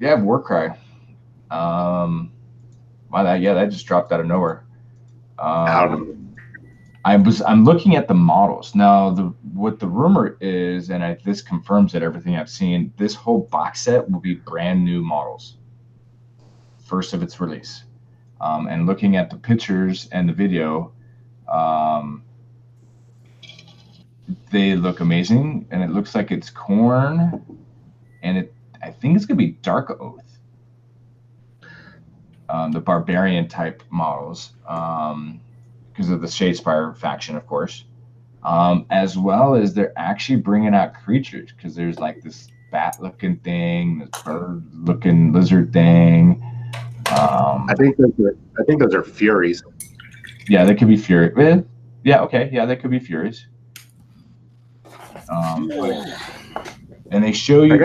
yeah, Warcry. Wow, that just dropped out of nowhere. I'm looking at the models now. What the rumor is, and this confirms it. Everything I've seen, this whole box set will be brand new models, first of its release. And looking at the pictures and the video, they look amazing, and it looks like it's Khorne, and I think it's gonna be Dark Oath, the barbarian type models. Because of the Shadespire faction, of course, as well as they're actually bringing out creatures, because there's like this bat-looking thing, this bird-looking lizard thing. I think those are Furies. Yeah, they could be Furies. Yeah, okay, yeah, they could be Furies. And they show you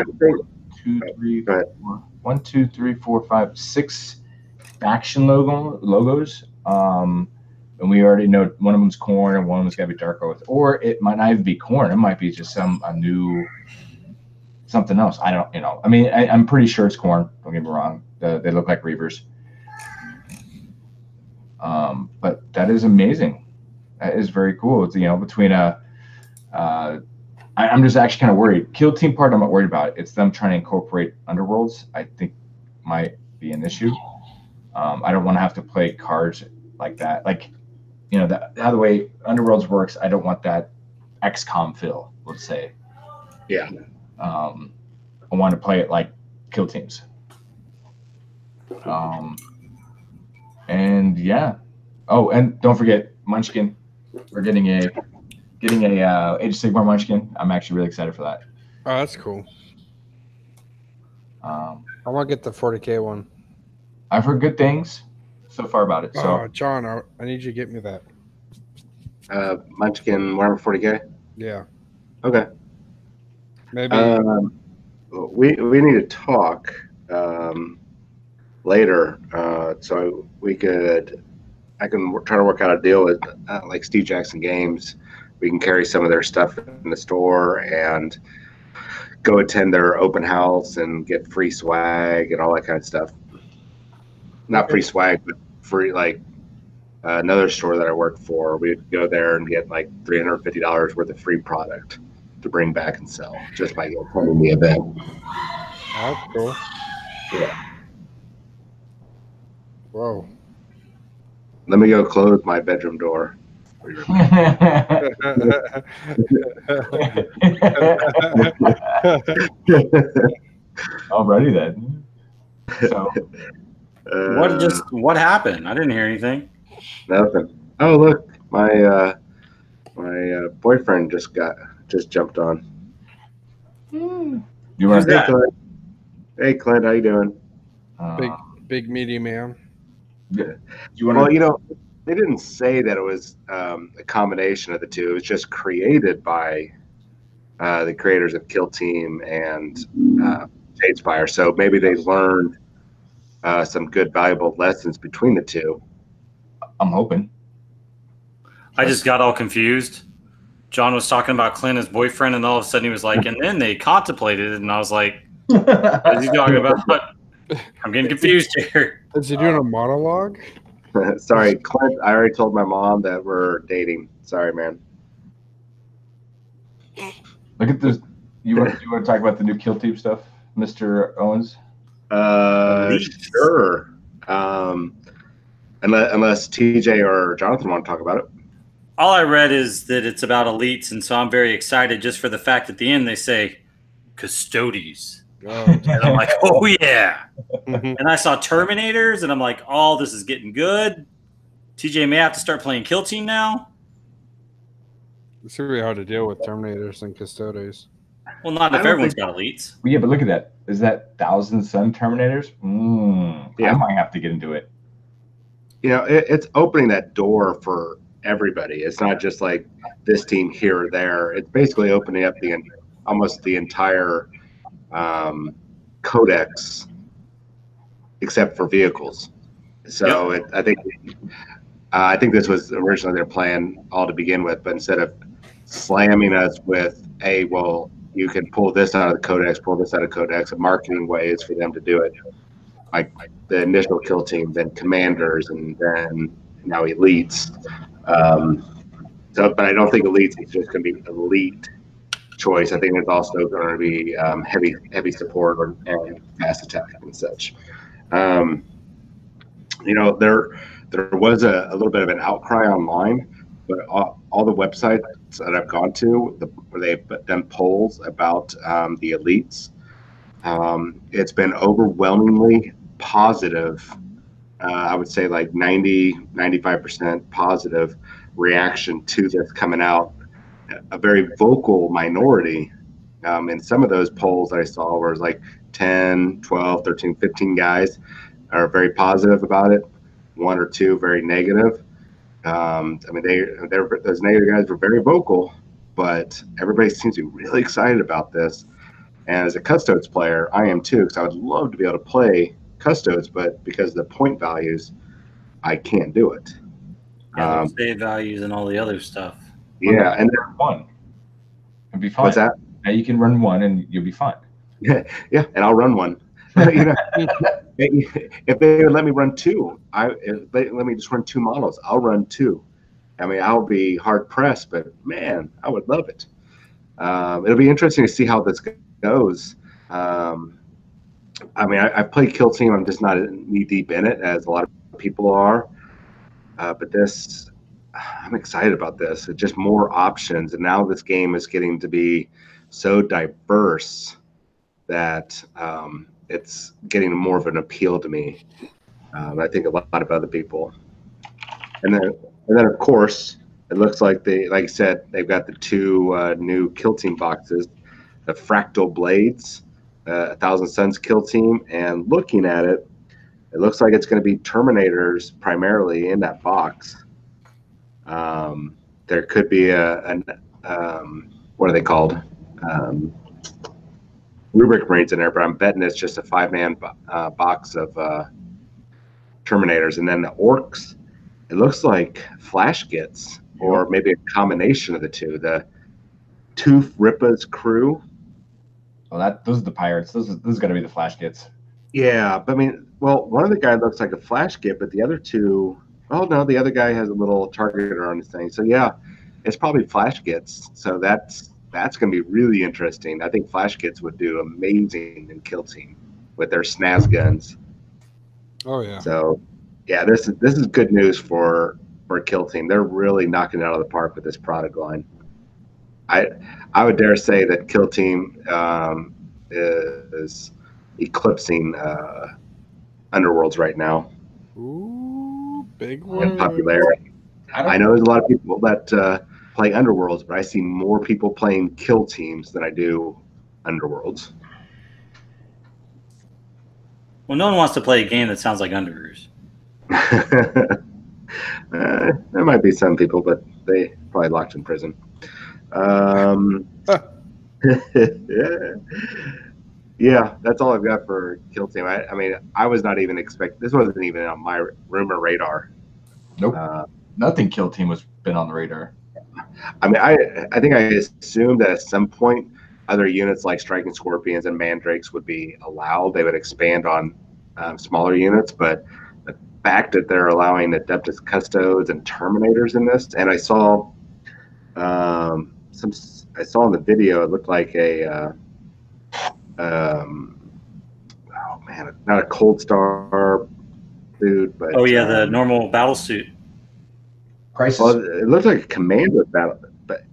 1, 2, 3, 4, 5, 6 faction logos. And we already know one of them's Khorne and one of them's got to be Dark Oath. Or it might not even be Khorne. It might be just a new something else. I don't, I mean, I'm pretty sure it's Khorne. Don't get me wrong. They look like Reavers. But that is amazing. That is very cool. It's, between I'm just actually kind of worried. Kill Team part I'm not worried about. It's them trying to incorporate Underworlds. I think might be an issue. I don't want to have to play cards like that. Like, how the way Underworlds works, I don't want that XCOM feel, let's say. Yeah. I want to play it like Kill Teams. And yeah. Oh, and don't forget Munchkin. We're getting a Age of Sigmar Munchkin. I'm actually really excited for that. Oh, that's cool. I want to get the 40K one. I've heard good things so far about it. So, John, I need you to get me that. Munchkin Warhammer 40K. Yeah. Okay. Maybe. We need to talk later, so I can try to work out a deal with like Steve Jackson Games. We can carry some of their stuff in the store and go attend their open house and get free swag and all that kind of stuff. Not free swag, but free, like another store that I work for. We'd go there and get like $350 worth of free product to bring back and sell just by attending the event. That's cool. Yeah. Whoa. Let me go close my bedroom door. Alrighty then. So, what happened? I didn't hear anything. Nothing. Oh, look, my boyfriend just jumped on. You want to Clint? Hey, Clint, how you doing? Big meaty man. Yeah. They didn't say that it was a combination of the two. It was just created by the creators of Kill Team and Shadespire. So maybe they learned some good, valuable lessons between the two. I'm hoping. I just got all confused. John was talking about Clint, his boyfriend, and all of a sudden he was like, and then they contemplated it, and I was like, what is he talking about? I'm getting confused here. Is he doing a monologue? Sorry, Clint, I already told my mom that we're dating. Sorry, man. Look at this. You want to talk about the new Kill Team stuff, Mr. Owens? Sure. Unless TJ or Jonathan want to talk about it. All I read is that it's about elites, and so I'm very excited just for the fact at the end they say custodies. Oh, and I'm like, oh yeah. And I saw Terminators, and I'm like, oh, this is getting good. TJ may have to start playing Kill Team now. it's really hard to deal with Terminators and Custodes. Well, not if everyone's got elites. Yeah, but look at that. Is that 1,000 Sun Terminators? Yeah. I might have to get into it. You know, it's opening that door for everybody. It's not just like this team here or there. It's basically opening up almost the entire codex, except for vehicles. So Yep. I think this was originally their plan all to begin with, but instead of slamming us with well, you can pull this out of the codex, pull this out of codex, and marketing ways for them to do it. Like the initial Kill Team, then commanders, and then now elites. But I don't think elites is just going to be elite choice. I think it's also going to be heavy support and fast attack and such. You know, there was a little bit of an outcry online, but all the websites that I've gone to where they've done polls about the elites, it's been overwhelmingly positive. I would say like 95% positive reaction to this coming out. A very vocal minority. And some of those polls I saw were like 10, 12, 13, 15 guys are very positive about it. One or two very negative. I mean, those negative guys were very vocal, but everybody seems to be really excited about this. And as a Custodes player, I am too, because I would love to be able to play Custodes, but because of the point values, I can't do it. Yeah, save values and all the other stuff. Yeah, and run one. It'll be fine. What's that? Now you can run one and you'll be fine. Yeah, and I'll run one. You know, if they would let me run two, if they let me just run two models, I'll run two. I mean, I'll be hard pressed, but man, I would love it. It'll be interesting to see how this goes. I mean, I play Kill Team. I'm just not knee deep in it as a lot of people are. But this, I'm excited about this. It's just more options, and now this game is getting to be so diverse that it's getting more of an appeal to me. I think a lot of other people. And then of course, it looks like like I said, they've got the two new Kill Team boxes, the Fractal Blades, 1,000 Suns Kill Team, and looking at it, it looks like it's going to be Terminators primarily in that box. There could be what are they called? Rubric Marines in there, but I'm betting it's just a 5-man box of Terminators. And then the Orcs, it looks like Flash Gits, or maybe a combination of the two. The Tooth Ripa's crew. Well, those are the pirates. Those got to be the Flash Gits. Yeah, but I mean, well, one of the guys looks like a Flash Git, but the other two, oh no, the other guy has a little targeter on his thing. So yeah, it's probably Flash Gits. So that's going to be really interesting. I think Flash Gits would do amazing in Kill Team with their snaz guns. Oh yeah. So yeah, this is good news for Kill Team. They're really knocking it out of the park with this product line. I would dare say that Kill Team is eclipsing Underworlds right now. Ooh, big one. In popularity. I know there's a lot of people that play Underworlds, but I see more people playing Kill Teams than I do Underworlds. Well, no one wants to play a game that sounds like Underoos. There might be some people, but they probably locked in prison. Yeah. Yeah, that's all I've got for Kill Team. I mean, I was not even expecting. This wasn't even on my rumor radar. Nope. Nothing Kill Team was been on the radar. I mean, I think I assumed that at some point other units like Striking Scorpions and Mandrakes would be allowed. They would expand on smaller units, but the fact that they're allowing Adeptus Custodes and Terminators in this, and I saw I saw in the video it looked like a oh man, not a Cold Star suit, but Oh yeah, the normal battle suit. Crisis. Well, it looked like a commander battle, but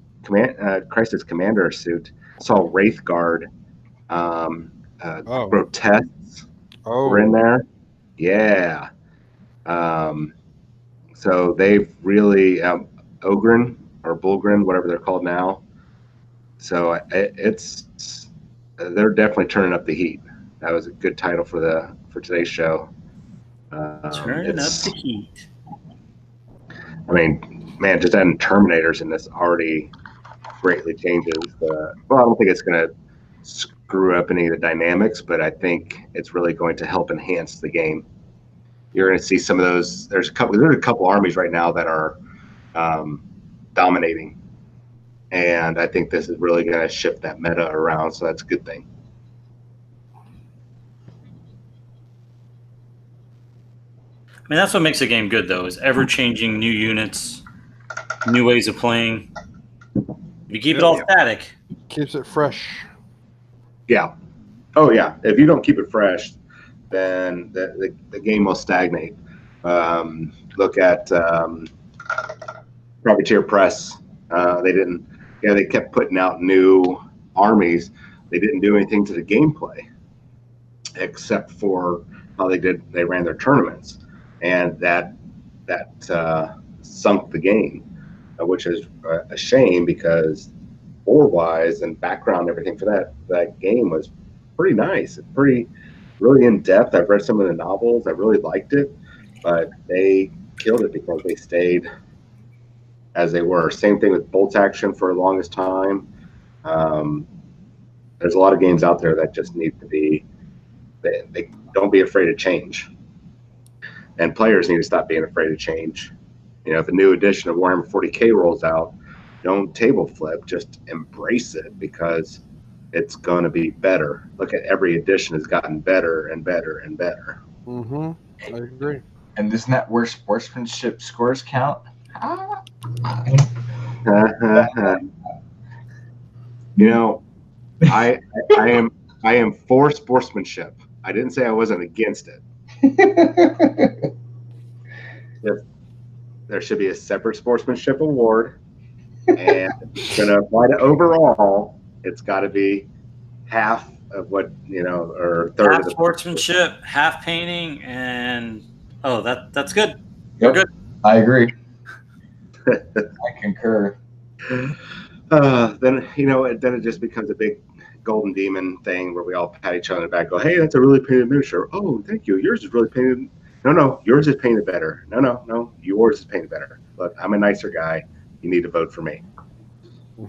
Crisis Commander suit. I saw Wraith Guard, Grotesques were in there. Yeah. So they've really Ogren or Bulgren, whatever they're called now. So they're definitely turning up the heat. That was a good title for today's show. Turning up the heat. I mean, man, just adding Terminators in this already greatly changes. Well, I don't think it's going to screw up any of the dynamics, but I think it's really going to help enhance the game. You're going to see some of those. There's a couple armies right now that are dominating, and I think this is really going to shift that meta around. So that's a good thing. I mean, that's what makes a game good, though, is ever-changing new units, new ways of playing. If you keep it all static. Keeps it fresh. Yeah. Oh, yeah. If you don't keep it fresh, then the game will stagnate. Look at Profiteer Press. They kept putting out new armies. They didn't do anything to the gameplay except for how they ran their tournaments. And that sunk the game, which is a shame because lore-wise and background and everything for that game was pretty nice. It's really in depth. I've read some of the novels. I really liked it, but they killed it because they stayed as they were. Same thing with Bolt Action for the longest time. There's a lot of games out there that just need to be. They don't be afraid of change. And players need to stop being afraid of change. You know, if a new edition of Warhammer 40K rolls out, don't table flip, just embrace it because it's going to be better. Look at every edition has gotten better and better and better. Mm-hmm. I agree. And isn't that where sportsmanship scores count? You know, I am for sportsmanship. I didn't say I wasn't against it. There should be a separate sportsmanship award, and it's going to apply to overall. It's got to be half of what or third half of the sportsmanship, half painting, and that's good. Yep. We're good. I agree. I concur. Then it just becomes a big golden demon thing where we all pat each other on the back, go, "Hey, that's a really painted miniature. Oh, thank you. Yours is really painted. No, yours is painted better. No, yours is painted better. Look, I'm a nicer guy. You need to vote for me."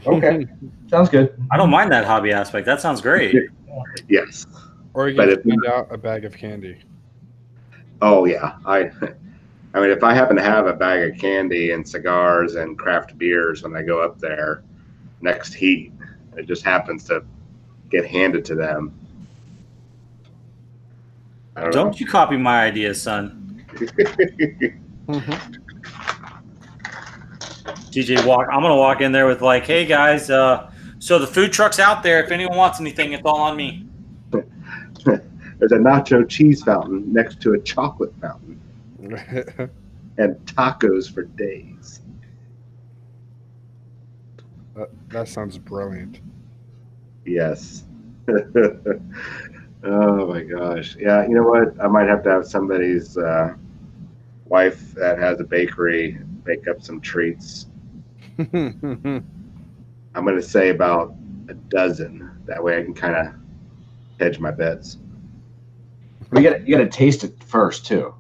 Okay, sounds good. I don't mind that hobby aspect. That sounds great. Yes. Or you can find out a bag of candy. Oh yeah, I mean, if I happen to have a bag of candy and cigars and craft beers when I go up there next heat, it just happens to get handed to them. Don't you copy my ideas, son. TJ, I'm gonna walk in there with like, "Hey guys, so the food truck's out there. If anyone wants anything, it's all on me." There's a nacho cheese fountain next to a chocolate fountain, and tacos for days. That sounds brilliant. Yes. Oh my gosh. Yeah, you know what? I might have to have somebody's wife that has a bakery make up some treats. I'm going to say about a dozen. That way I can kind of hedge my bets. You got to taste it first too.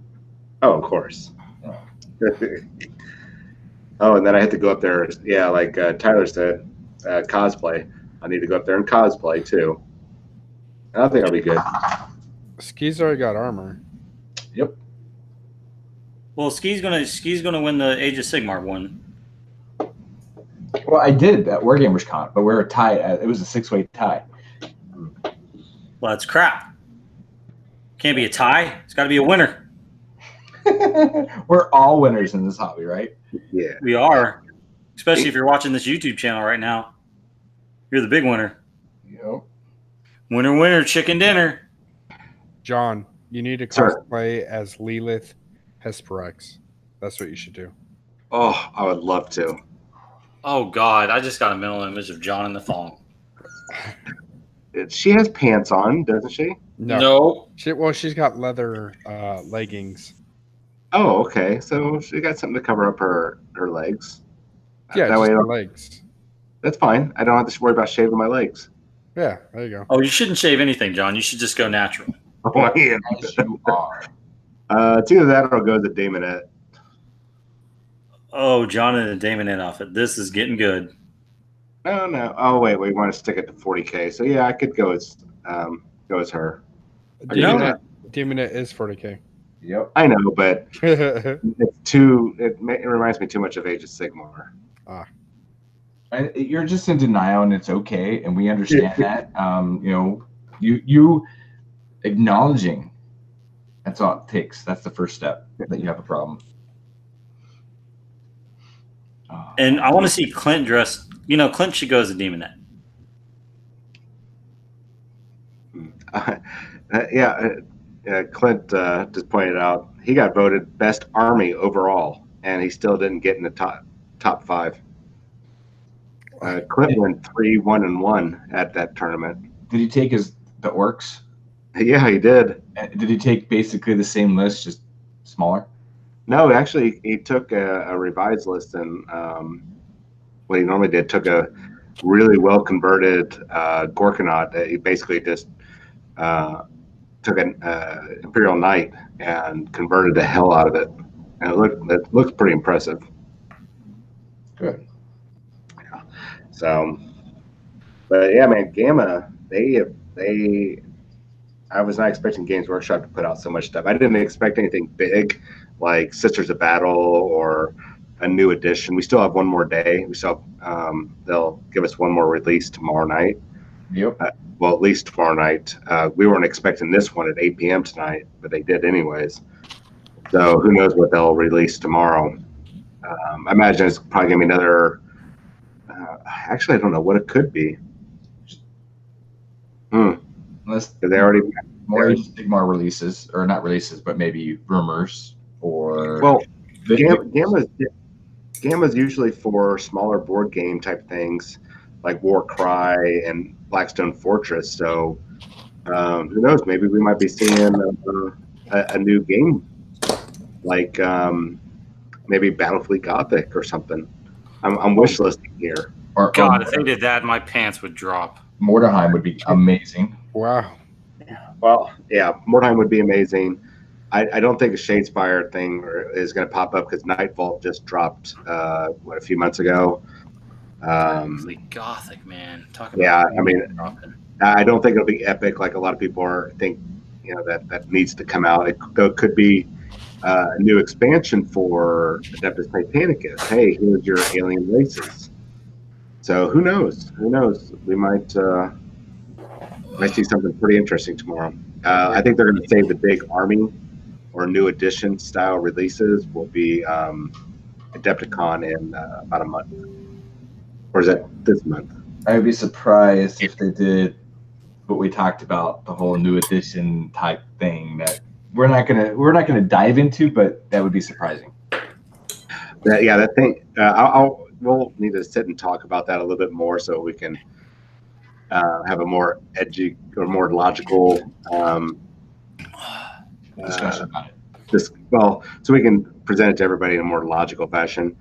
Oh, of course. Oh, and then I have to go up there. Yeah, like Tyler said, cosplay. I need to go up there and cosplay too. I think I'll be good. Ski's already got armor. Yep. Well, Ski's gonna win the Age of Sigmar one. Well, I did at Wargamers Con, but we're a tie. It was a 6-way tie. Well, that's crap. Can't be a tie. It's got to be a winner. We're all winners in this hobby, right? Yeah. We are, especially if you're watching this YouTube channel right now. You're the big winner. Yep. Winner, winner, chicken dinner. John, you need to Sir. cosplay as Lilith Hesperex. That's what you should do. Oh, I would love to. Oh God, I just got a mental image of John in the thong. She has pants on, doesn't she? No. She's got leather leggings. Oh, okay. So she got something to cover up her legs. Yeah, that just way her legs. that's fine. I don't have to worry about shaving my legs. Yeah, there you go. Oh, you shouldn't shave anything, John. You should just go natural. Oh, yeah. As you are. It's either that or I'll go the Daemonette. Oh, John in a Daemonette outfit. This is getting good. No. Oh, wait. We want to stick it to 40K. So yeah, I could go as her. Demonette is 40K. Yep. I know, but it's too. It reminds me too much of Age of Sigmar. And you're just in denial, and it's okay, and we understand that. You acknowledging. That's all it takes. That's the first step that you have a problem. And I want to see Clint dressed. Clint should go as a Demonette. Clint just pointed out he got voted best army overall, and he still didn't get in the top 5. Clint went 3-1-1 at that tournament. Did he take the orcs? Yeah, he did. Did he take basically the same list, just smaller? No, actually, he took a revised list, and what he normally did, took a really well converted Gorkanaut that he basically just took an Imperial Knight and converted the hell out of it, and it looks pretty impressive. Good. Yeah. So, but yeah, man, Gama, I was not expecting Games Workshop to put out so much stuff. I didn't expect anything big like Sisters of Battle or a new edition. We still have one more day. They'll give us one more release tomorrow night. Yep. Well, at least tomorrow night. We weren't expecting this one at 8 p.m. tonight, but they did anyways. So who knows what they'll release tomorrow. I imagine it's probably going to be another... actually, I don't know what it could be. Unless they already... More Sigmar releases, or not releases, but maybe rumors, or... Well, Gama's usually for smaller board game type things, like Warcry and Blackstone Fortress. So who knows? Maybe we might be seeing a new game, like maybe Battlefleet Gothic or something. I'm wish listing here. God, if they did that, my pants would drop. Mordheim would be amazing. Wow. Well, yeah, Mordheim would be amazing. I don't think a Shadespire thing is going to pop up because Nightvault just dropped a few months ago. Gothic, man. I don't think it'll be epic like a lot of people think. That needs to come out. It could be a new expansion for Adeptus Titanicus. Hey, here's your alien races. So who knows? Who knows? We might see something pretty interesting tomorrow. I think they're going to save the big army or new edition style releases will be Adepticon in about a month. Or is that this month? I would be surprised if they did what we talked about, the whole new edition type thing that we're not gonna dive into, but that would be surprising. That thing. We'll need to sit and talk about that a little bit more so we can have a more edgy or more logical Discussion about it. So we can present it to everybody in a more logical fashion.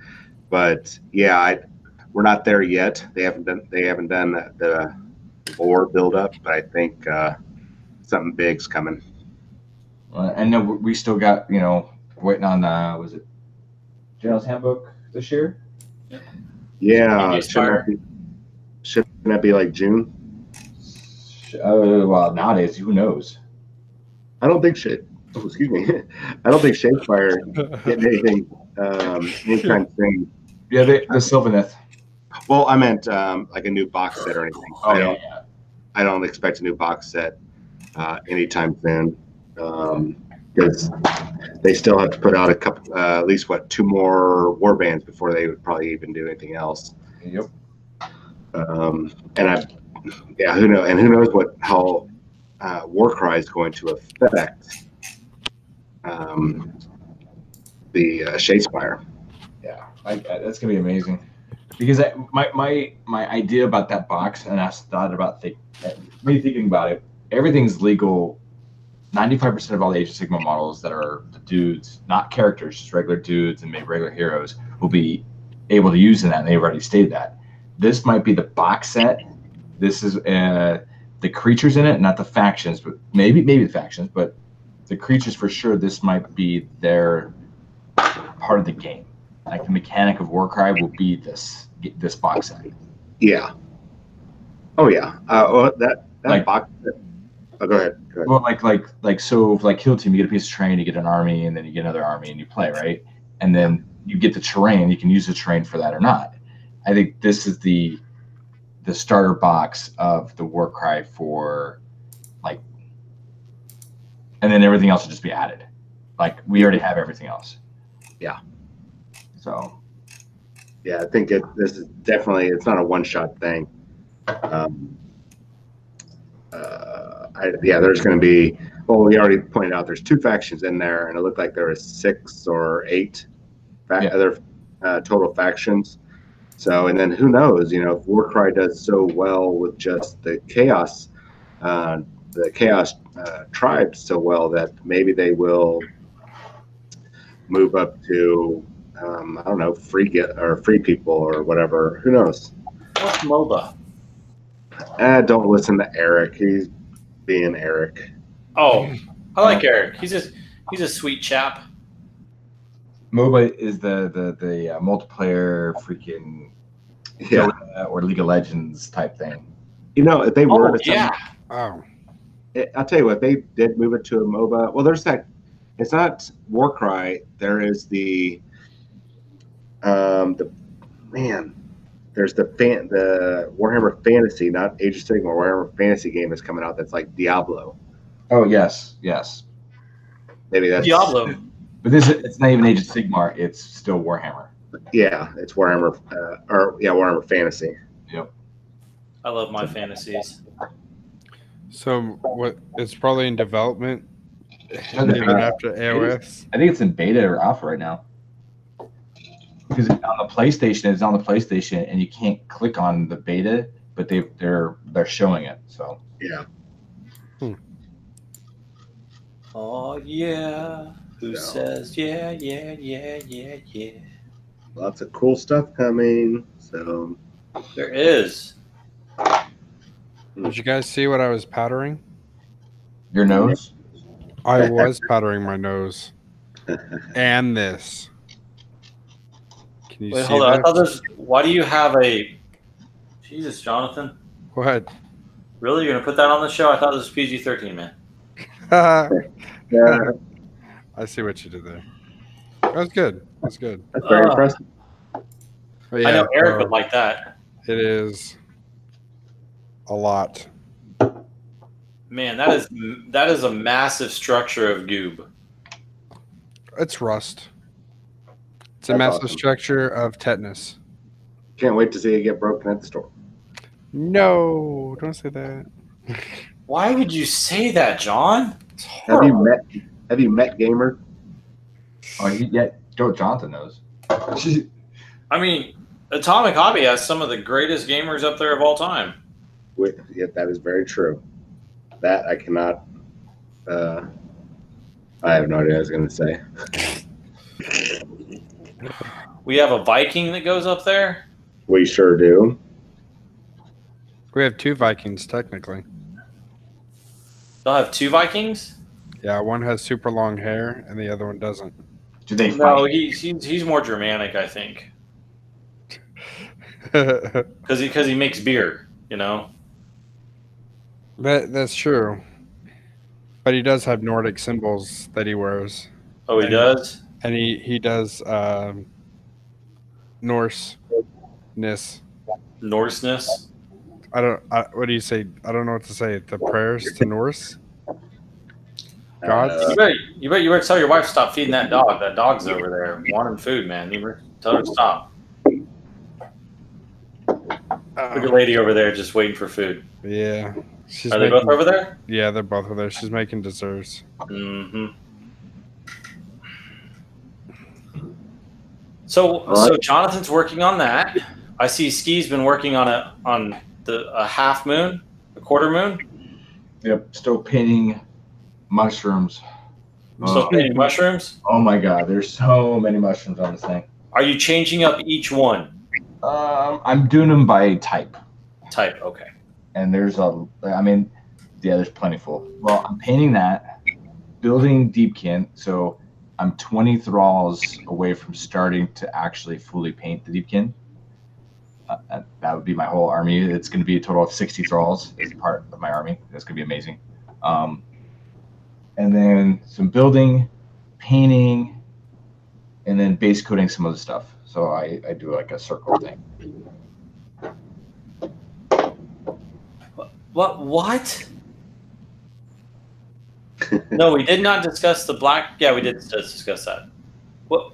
But yeah, we're not there yet. They haven't done the lore build up, but I think something big's coming. I know we still got waiting on was it General's Handbook this year? Yeah, shouldn't that be like June? Well, nowadays, who knows? I don't think excuse me. I don't think Shakespeare getting anything anytime soon. Yeah, the Sylvaneth. Well, I meant like a new box set or anything. Oh, yeah. I don't expect a new box set anytime soon because they still have to put out a couple, at least two more war bands before they would probably even do anything else. Yep. Who knows? And who knows how Warcry is going to affect the Shadespire. Yeah, that's gonna be amazing. Because my idea about that box, and I thought about me thinking about it. Everything's legal. 95% of all the Age of Sigma models that are the dudes, not characters, just regular dudes and maybe regular heroes, will be able to use in that, and they've already stated that. This might be the box set. This is the creatures in it, not the factions, but maybe the factions, but the creatures for sure. This might be their part of the game. Like the mechanic of Warcry will be this box set. Yeah. Oh yeah. Well, that like, box set. Oh, go ahead. Well, like Kill Team, you get a piece of terrain, you get an army, and then you get another army, and you play, right? And then you get the terrain. You can use the terrain for that or not. I think this is the starter box of the Warcry for like, and then everything else will just be added. Like we already have everything else. Yeah. So. Yeah, I think this is definitely, it's not a one-shot thing. There's going to be, well, we already pointed out there's 2 factions in there, and it looked like there was 6 or 8 other total factions. So, and then who knows, if Warcry does so well with just the Chaos tribes so well that maybe they will move up to, I don't know, free people or whatever. Who knows? What's MOBA? Don't listen to Eric. He's being Eric. Oh, I like Eric. He's a sweet chap. MOBA is the multiplayer freaking or League of Legends type thing. If they were to I'll tell you what, they did move it to a MOBA. Well, there's that. It's not Warcry. There is the there's the Warhammer Fantasy, not Age of Sigmar. Warhammer Fantasy game is coming out that's like Diablo. Oh yes. Maybe that's Diablo. But it's not even Age of Sigmar. It's still Warhammer. Yeah, it's Warhammer. Warhammer Fantasy. Yep. I love my fantasies. So what? It's probably in development. Even after AOS. I think it's in beta or alpha right now. Because it's on the PlayStation, and you can't click on the beta, but they're showing it. So yeah. Oh yeah. Who says yeah? Lots of cool stuff coming. So there is. Did you guys see what I was powdering? Your nose? I was powdering my nose. And this. Can you Wait, see hold on. that? I thought this. Why do you have a? Jesus, Jonathan. What? Really? You're gonna put that on the show? I thought this was PG-13, man. yeah, I see what you did there. That was good. That's good. that's very impressive. But yeah, I know Eric would like that. It is a lot. Man, that is a massive structure of goob. It's rust. It's a That's massive awesome. structure of tetanus. Can't wait to see it get broken at the store. No, don't say that. Why would you say that, John? It's Have horrible. you met Gamer? Oh, Jonathan knows. I mean, Atomic Hobby has some of the greatest gamers up there of all time. Yeah, that is very true. That I cannot. I have no idea what I was going to say. We have a Viking that goes up there. We sure do. We have 2 Vikings, technically. They'll have 2 Vikings. Yeah, one has super long hair, and the other one doesn't. Do they No, fight? he's more Germanic, I think, because he makes beer. That's true. But he does have Nordic symbols that he wears. Oh, he does? And he does Norseness. Norseness? What do you say? I don't know what to say. The prayers to Norse gods? You better tell your wife to stop feeding that dog. That dog's over there wanting food, man. You better tell her to stop. Look at lady over there just waiting for food. Yeah. Are they both over there? Yeah, they're both over there. She's making desserts. Mm-hmm. So Jonathan's working on that. I see Ski's been working on a half moon, a quarter moon. Yep, still painting mushrooms. Still painting mushrooms? Oh my god, there's so many mushrooms on this thing. Are you changing up each one? I'm doing them by type. Type, okay. And there's there's plentiful. Well, I'm painting that, building Deepkin, so I'm 20 thralls away from starting to actually fully paint the Deepkin. That would be my whole army. It's going to be a total of 60 thralls as part of my army. That's going to be amazing. And then some building, painting, and then base coating some other stuff. So I do like a circle thing. What? No, we did not discuss the black. Yeah, we did discuss that. What?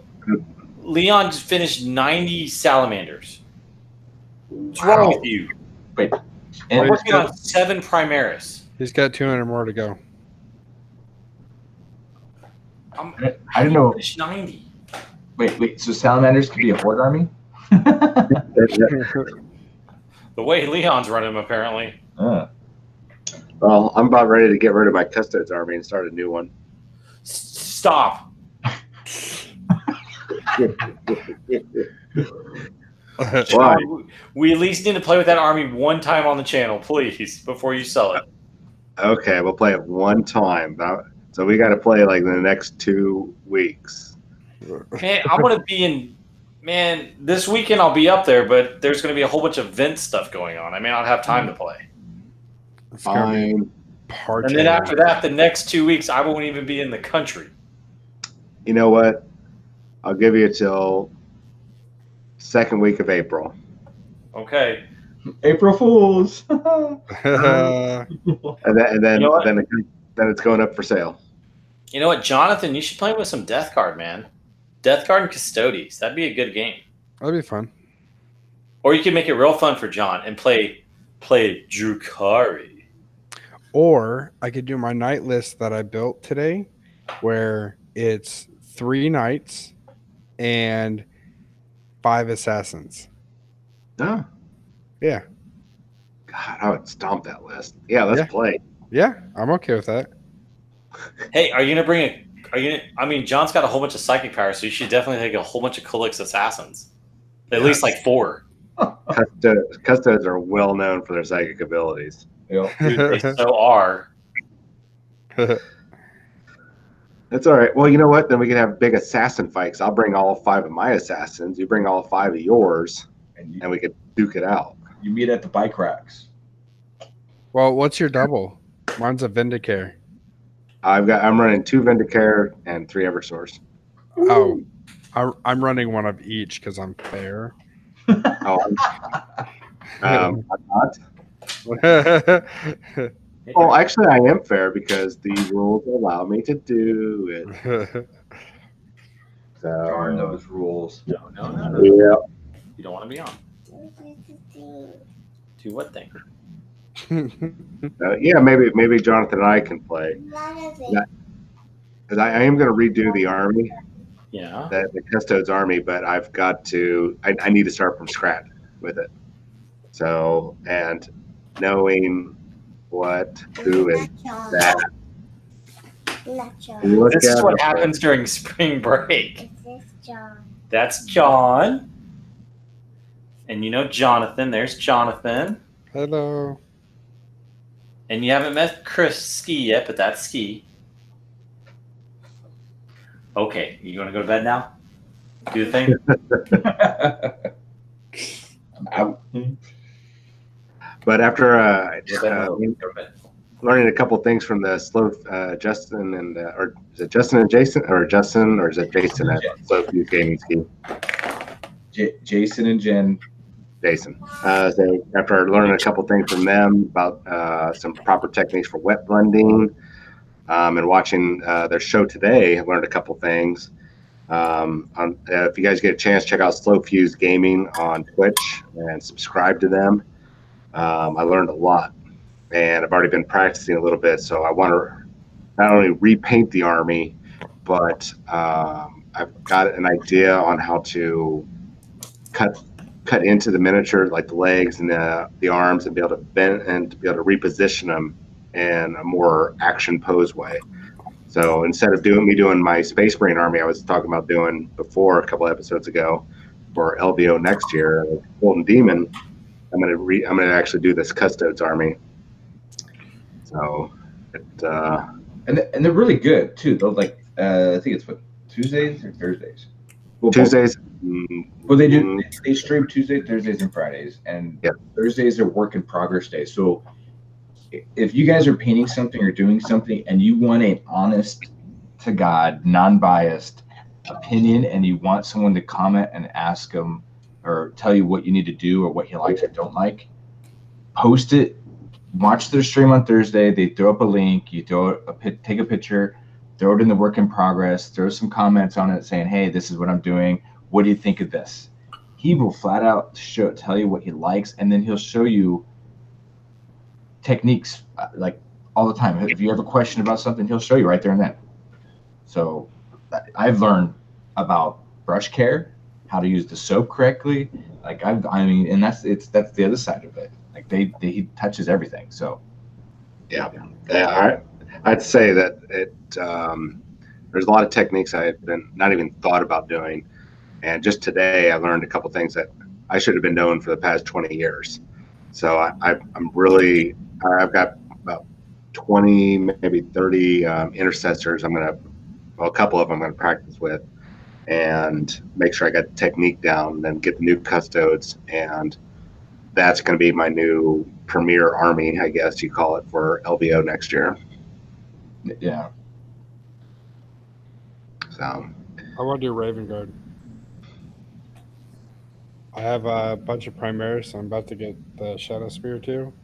Leon just finished 90 salamanders. What's wrong with you? Wait, I'm working on 7 Primaris. He's got 200 more to go. I don't know. Finished 90. Wait. So salamanders could be a horde army? The way Leon's running them, apparently. Well, I'm about ready to get rid of my Custodes army and start a new one. Stop. John, we at least need to play with that army one time on the channel, please, before you sell it. Okay, we'll play it one time. So we got to play like in the next 2 weeks. Man, I'm going to be in... Man, this weekend I'll be up there, but there's going to be a whole bunch of event stuff going on. I may not have time to play. Fine. And then after that, the next 2 weeks, I won't even be in the country. You know what? I'll give you till second week of April. Okay. April Fools. and then it's going up for sale. You know what, Jonathan? You should play with some Death Guard, man. Death Guard and Custodes. That'd be a good game. That'd be fun. Or you could make it real fun for John and play Drukari. Or I could do my night list that I built today, where it's 3 knights and 5 assassins. Oh. Yeah. God, I would stomp that list. Yeah, let's play. Yeah, I'm okay with that. Hey, are you gonna bring John's got a whole bunch of psychic power, so you should definitely take a whole bunch of Kulix assassins. At least like 4. Custodes are well known for their psychic abilities. Yep. Dude, they so are. That's all right. Well, you know what? Then we can have big assassin fights. I'll bring all 5 of my assassins. You bring all 5 of yours, and we could duke it out. You meet at the bike racks. Well, what's your double? Mine's a Vindicare. I'm running 2 Vindicare and 3 Eversource. Oh, I'm running one of each because I'm fair. I'm not. Well, actually, I am fair because the rules allow me to do it. So, Darn those rules. No. Yeah. You don't want to be on. Do what thing? Yeah, maybe Jonathan and I can play. Because I am going to redo the army. Yeah. The Custodes army, but I've got to. I need to start from scratch with it. So, and knowing who is that. This is what happens during spring break. That's John. And you know Jonathan. There's Jonathan. Hello. And you haven't met Ski yet, but that's Ski. Okay, you want to go to bed now? Do the thing? I'm out. But after Go to bed. learning a couple things from the slow Justin and or is it Justin and Jason or Justin or is it Jason at Slow Fuse Gaming Ski? Jason and Jen. Jason. So after learning a couple things from them about some proper techniques for wet blending, and watching their show today, I learned a couple things. If you guys get a chance, check out Slow Fuse Gaming on Twitch and subscribe to them. I learned a lot, and I've already been practicing a little bit, so I want to not only repaint the Army, but I've got an idea on how to cut into the miniature, like the legs and the arms, and be able to bend and to be able to reposition them in a more action pose way. So instead of doing my Space Marine Army, I was talking about doing before a couple episodes ago for LVO next year, Golden Demon. I'm gonna actually do this Custodes Army. So and they're really good too. Though, like I think it's what, Tuesdays or Thursdays. Well, Tuesdays. Well, they stream Tuesdays, Thursdays, and Fridays, and Thursdays are work in progress days. So if you guys are painting something or doing something and you want an honest to God, non-biased opinion, and you want someone to comment and ask them or tell you what you need to do or what you like or don't like, post it. Watch their stream on Thursday. They throw up a link. You take a picture, throw it in the work in progress, throw some comments on it saying, hey, this is what I'm doing. What do you think of this? He will flat out tell you what he likes, and then he'll show you techniques like all the time. If you have a question about something, he'll show you right there and then. So I've learned about brush care, how to use the soap correctly. Like and that's the other side of it. Like he touches everything. So yeah. I'd say that there's a lot of techniques I had been not even thought about doing, and just today I learned a couple things that I should have been knowing for the past 20 years. So I've got about 20, maybe 30 intercessors. A couple of them I'm gonna practice with, and make sure I got the technique down, and then get the new custodes, and that's going to be my new premier army, I guess you call it, for LVO next year. Yeah. So I want to do Raven Guard. I have a bunch of Primaris. I'm about to get the Shadow Spear too.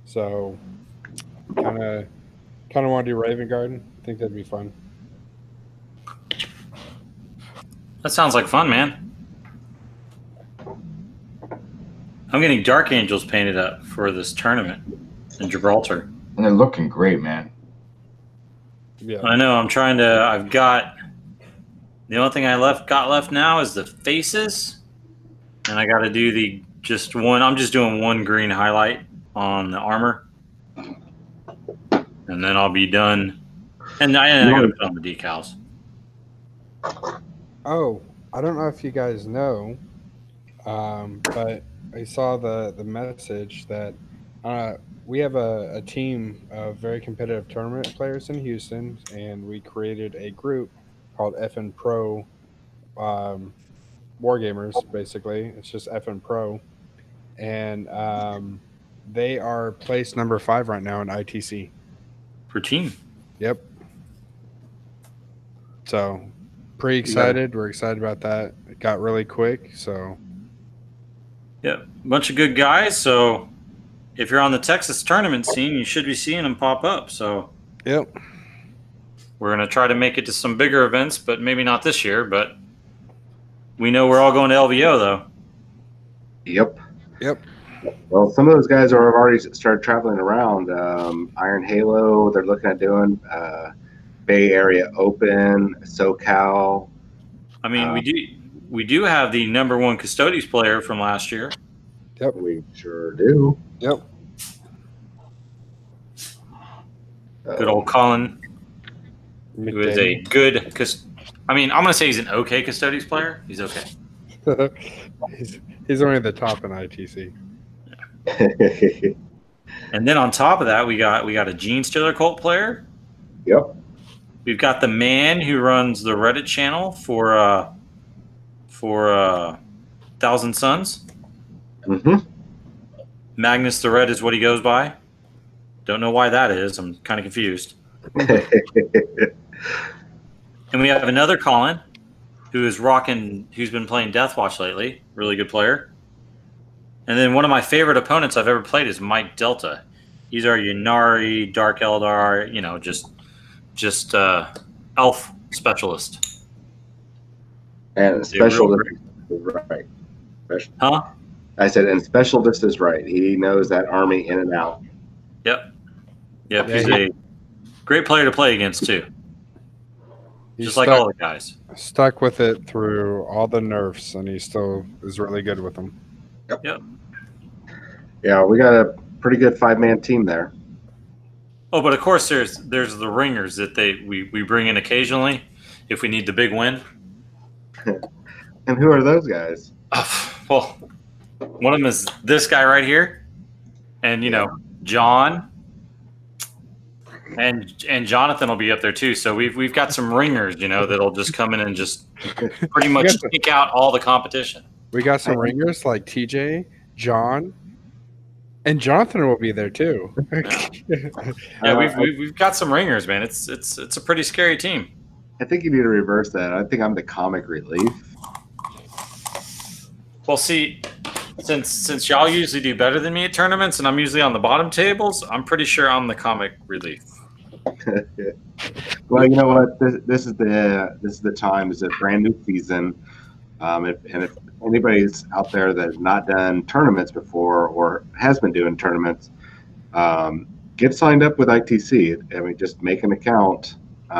So kind of want to do Raven Guard. I think that'd be fun. That sounds like fun, man. I'm getting Dark Angels painted up for this tournament in Gibraltar. And they're looking great, man. Yeah. I know. I've got the only thing I got left now is the faces, and I got to do I'm just doing one green highlight on the armor, and then I'll be done. And I got to put on the decals. Oh, I don't know if you guys know, but I saw the message that we have a team of very competitive tournament players in Houston, and we created a group called FN Pro Wargamers. Basically, it's just FN Pro, and they are placed number 5 right now in ITC For team. Yep. So pretty excited. We're excited about that. It got really quick, so. Yeah, bunch of good guys. So if you're on the Texas tournament scene, you should be seeing them pop up. So yep, we're gonna try to make it to some bigger events, but maybe not this year. But we know we're all going to LVO though. Yep. Yep. Well, some of those guys have already started traveling around. Iron Halo, they're looking at doing Bay Area Open, SoCal. I mean, we do have the #1 Custodes player from last year. Yep, we sure do. Yep. Good old Colin, who is a good. I'm going to say he's an okay Custodes player. He's okay. he's only the top in ITC. And then on top of that, we got a Gene Stealer Cult player. Yep. We've got the man who runs the Reddit channel for Thousand Suns. Mm-hmm. Magnus the Red is what he goes by. Don't know why that is. I'm kind of confused. And we have another Colin who's been playing Deathwatch lately. Really good player. And then one of my favorite opponents I've ever played is Mike Delta. He's our Yunari, Dark Eldar, just elf specialist. And specialist is right. Huh? I said, and specialist is right. He knows that army in and out. Yep. He's a great player to play against too. Just like all the guys. Stuck with it through all the nerfs, and he still is really good with them. Yep. Yeah, we got a pretty good 5-man team there. Oh, but of course there's the ringers that we bring in occasionally if we need the big win. And who are those guys? Well, one of them is this guy right here, and John. And Jonathan will be up there too. So we've got some ringers, that'll just come in and just pretty much take out all the competition. We got some ringers like TJ, John, and Jonathan will be there too. Yeah, we've got some ringers, man. It's a pretty scary team. I think you need to reverse that. I think I'm the comic relief. Well, see, since y'all usually do better than me at tournaments, and I'm usually on the bottom tables, I'm pretty sure I'm the comic relief. Well, you know what? This is the time. It's a brand new season, if anybody's out there that has not done tournaments before or has been doing tournaments, get signed up with ITC. I mean, just make an account.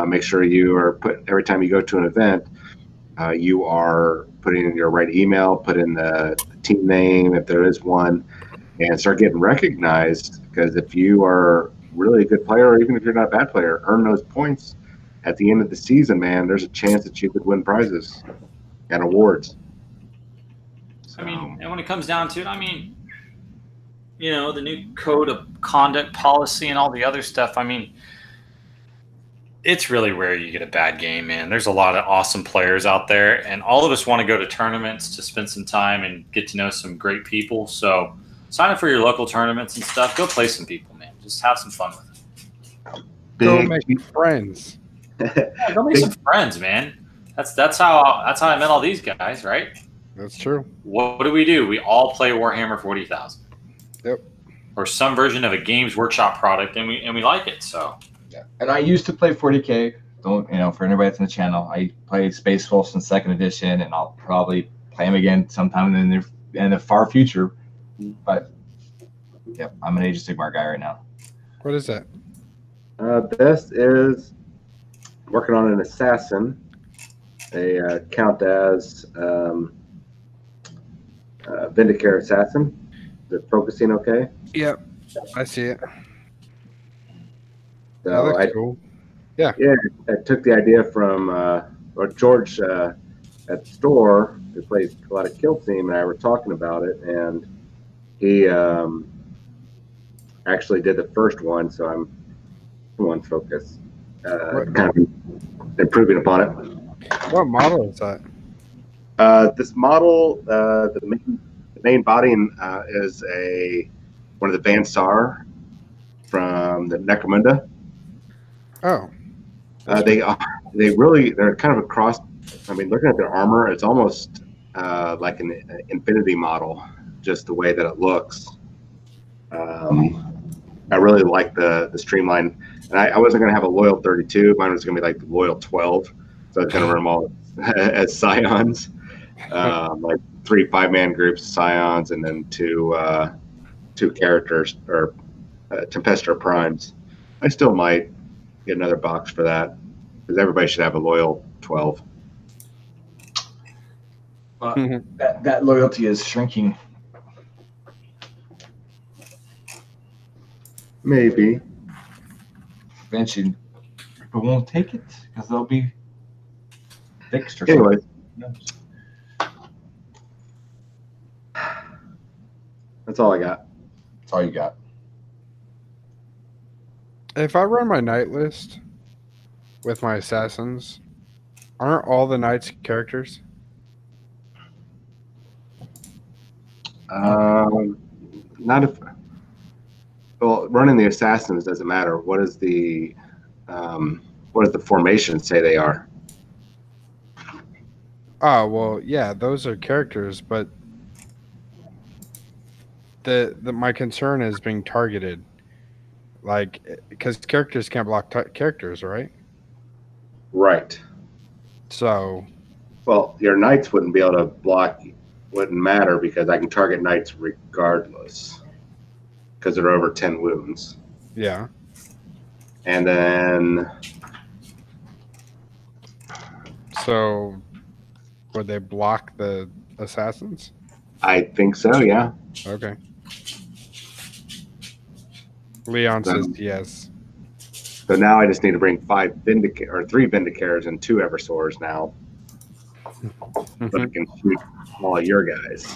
Make sure you are every time you go to an event, you are putting in your right email, put in the team name if there is one, and start getting recognized. Because if you are really a good player, or even if you're not a bad player, earn those points at the end of the season, man, there's a chance that you could win prizes and awards. So, I mean, and when it comes down to it, I mean, the new code of conduct policy and all the other stuff, I mean, it's really rare you get a bad game, man. There's a lot of awesome players out there, and all of us want to go to tournaments to spend some time and get to know some great people. So sign up for your local tournaments and stuff. Go play some people, man. Just have some fun with it. Go make friends. Yeah, go make some friends, man. That's how I met all these guys, right? That's true. What do? We all play Warhammer 40,000. Yep. Or some version of a Games Workshop product, and we like it. So. Yeah. And I used to play 40K. For anybody that's in the channel, I played Space Wolves in 2nd edition, and I'll probably play them again sometime in the far future. But yeah, I'm an Age of Sigmar guy right now. What is that? This is working on an assassin. They count as Vindicare assassin. Is it focusing okay? Yep, I see it. So cool. Yeah, I took the idea from George at the store, who plays a lot of Kill Team, and I were talking about it, and he actually did the first one, so I'm one focus, kind of improving upon it. What model is that? This model, the main body is one of the Van Sar from the Necromunda. Oh, they're kind of a cross. I mean, looking at their armor, it's almost like an Infinity model, just the way that it looks. I really like the streamline, and I wasn't going to have a loyal 32. Mine was going to be like the loyal 12, so I was going to run them all as scions, like 3 5-man groups, scions, and then two characters or Tempestor primes. I still might get another box for that, because everybody should have a loyal 12. That loyalty is shrinking. Maybe. Eventually, people won't take it because they'll be fixed or anyway. something. That's all I got. That's all you got. If I run my knight list with my assassins, aren't all the knights characters? Not if. Well, running the assassins doesn't matter. What does the formation say they are? Oh well, yeah, those are characters, but my concern is being targeted, like because characters can't block characters, right? Right. So, Well, your knights wouldn't be able to block. Wouldn't matter because I can target knights regardless because they're over 10 wounds. yeah. And then. So, would they block the assassins? I think so. Yeah. Okay. Leon says yes. So now I just need to bring 3 Vindicares and 2 Eversors now. So I can shoot all of your guys.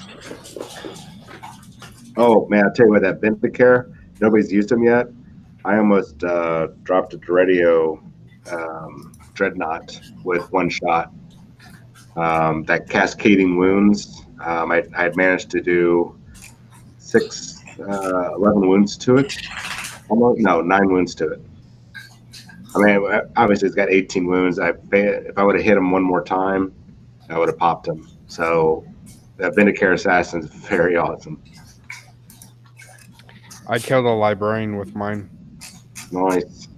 Oh man, I'll tell you what, that Vindicare, nobody's used them yet. I almost dropped a Dreadio Dreadnought with 1 shot. That cascading wounds, I had managed to do 11 wounds to it. Almost, no, 9 wounds to it. I mean, obviously it's got 18 wounds. If I would have hit him one more time, I would have popped him. So that Vindicare Assassin is very awesome. I killed a librarian with mine. Nice.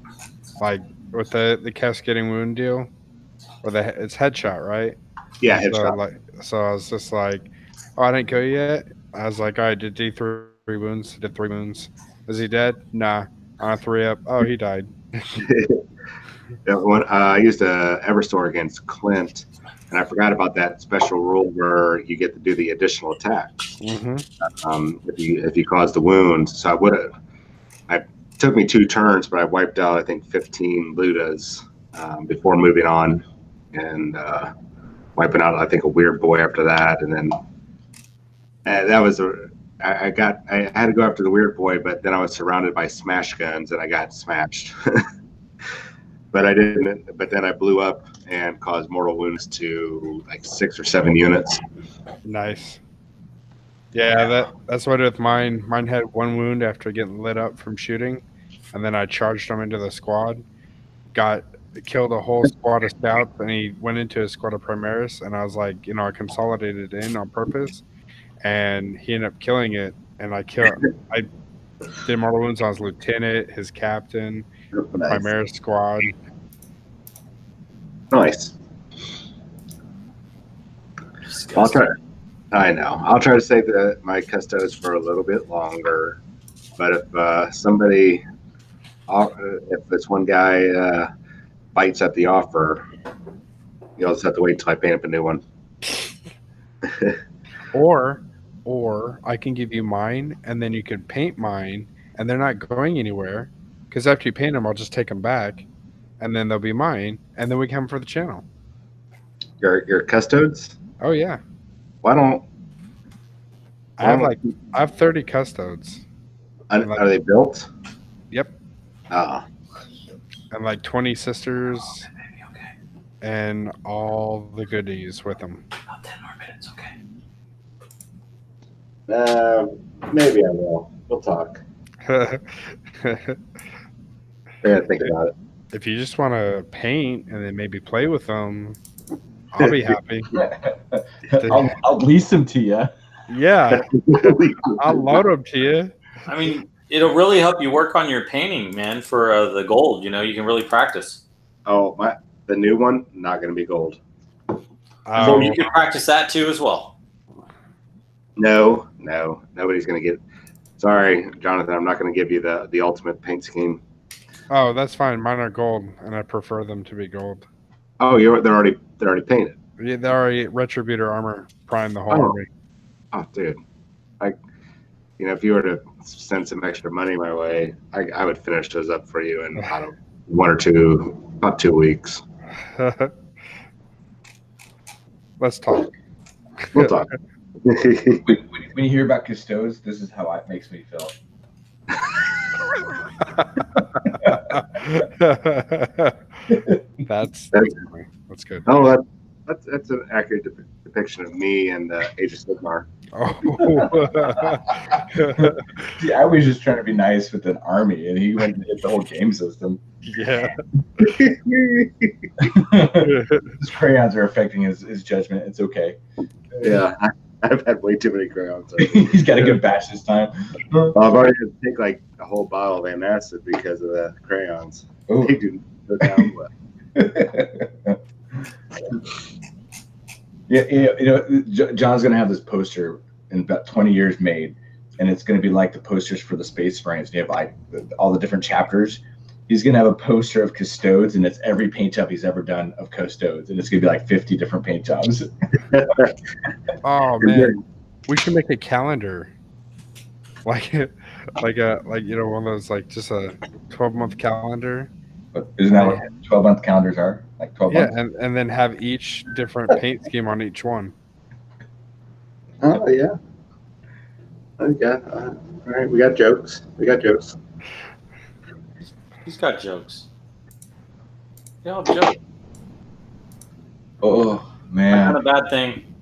Like with the cascading wound deal, or it's headshot, right? Yeah, so, headshot. So I was just like, oh, I didn't kill you yet. I was like, I did 3 wounds. Did 3 wounds. Is he dead? Nah. On 3 up. Oh, he died. I used a Everstor against Clint, and I forgot about that special rule where you get to do the additional attacks if you cause the wound. So I would have. It took me 2 turns, but I wiped out I think 15 Ludas before moving on, and wiping out I think a weird boy after that, and then that was I had to go after the weird boy, but then I was surrounded by smash guns and I got smashed. But I didn't. But then I blew up and caused mortal wounds to like 6 or 7 units. Nice. Yeah, that's what I did with mine. Mine had 1 wound after getting lit up from shooting, and then I charged him into the squad. Killed a whole squad of scouts, and he went into a squad of Primaris, and I was like, I consolidated in on purpose, and he ended up killing it, and I did mortal wounds on his lieutenant, his captain, the Primaris squad. Nice. I'll try. I know. I'll try to save my custos for a little bit longer, but if this one guy bites at the offer, you'll just have to wait till I paint up a new one. Or I can give you mine, and then you can paint mine, and they're not going anywhere, because after you paint them, I'll just take them back, and then they'll be mine, and then we come for the channel. Your custodes? Oh yeah. Why don't I have 30 custodes. Are they built? Yep. Ah. And like 20 sisters, and all the goodies with them. About 10 more minutes, okay. Maybe I will. We'll talk. I gotta think about it. If you just want to paint and then maybe play with them, I'll be happy. I'll lease them to you. Yeah, I'll load them to you. I mean, it'll really help you work on your painting, man, for the gold. You can really practice. Oh, the new one, not going to be gold. So you can practice that too as well. No, nobody's going to get. Sorry, Jonathan, I'm not going to give you the ultimate paint scheme. Oh, that's fine. Mine are gold, and I prefer them to be gold. Oh, they're already painted. Yeah, they're already Retributor armor prime the whole army. Oh, dude, if you were to send some extra money my way, I would finish those up for you in about 2 weeks. Let's talk. We'll talk. When you hear about custodes, this is how it makes me feel. That's good. Oh, that's an accurate depiction of me and Age of Sigmar. Oh. See, I was just trying to be nice with an army, and he went and hit the whole game system. Yeah. His crayons are affecting his judgment. It's okay. Yeah, I've had way too many crayons. He's got a good batch this time. I've already had to take like a whole bottle of antacid because of the crayons. Ooh. They do go down well. Yeah, John's gonna have this poster in about 20 years made, and it's gonna be like the posters for the Space Marines. You have like all the different chapters. He's gonna have a poster of custodes, and it's every paint job he's ever done of custodes, and it's gonna be like 50 different paint jobs. Oh man, we should make a calendar, like one of those like just a 12-month calendar. But isn't that what 12-month calendars are? Like 12 Yeah, months? and then have each different paint scheme on each one. Oh yeah. Okay. All right, we got jokes. He's got jokes. They all have jokes. Oh Not man. a bad thing.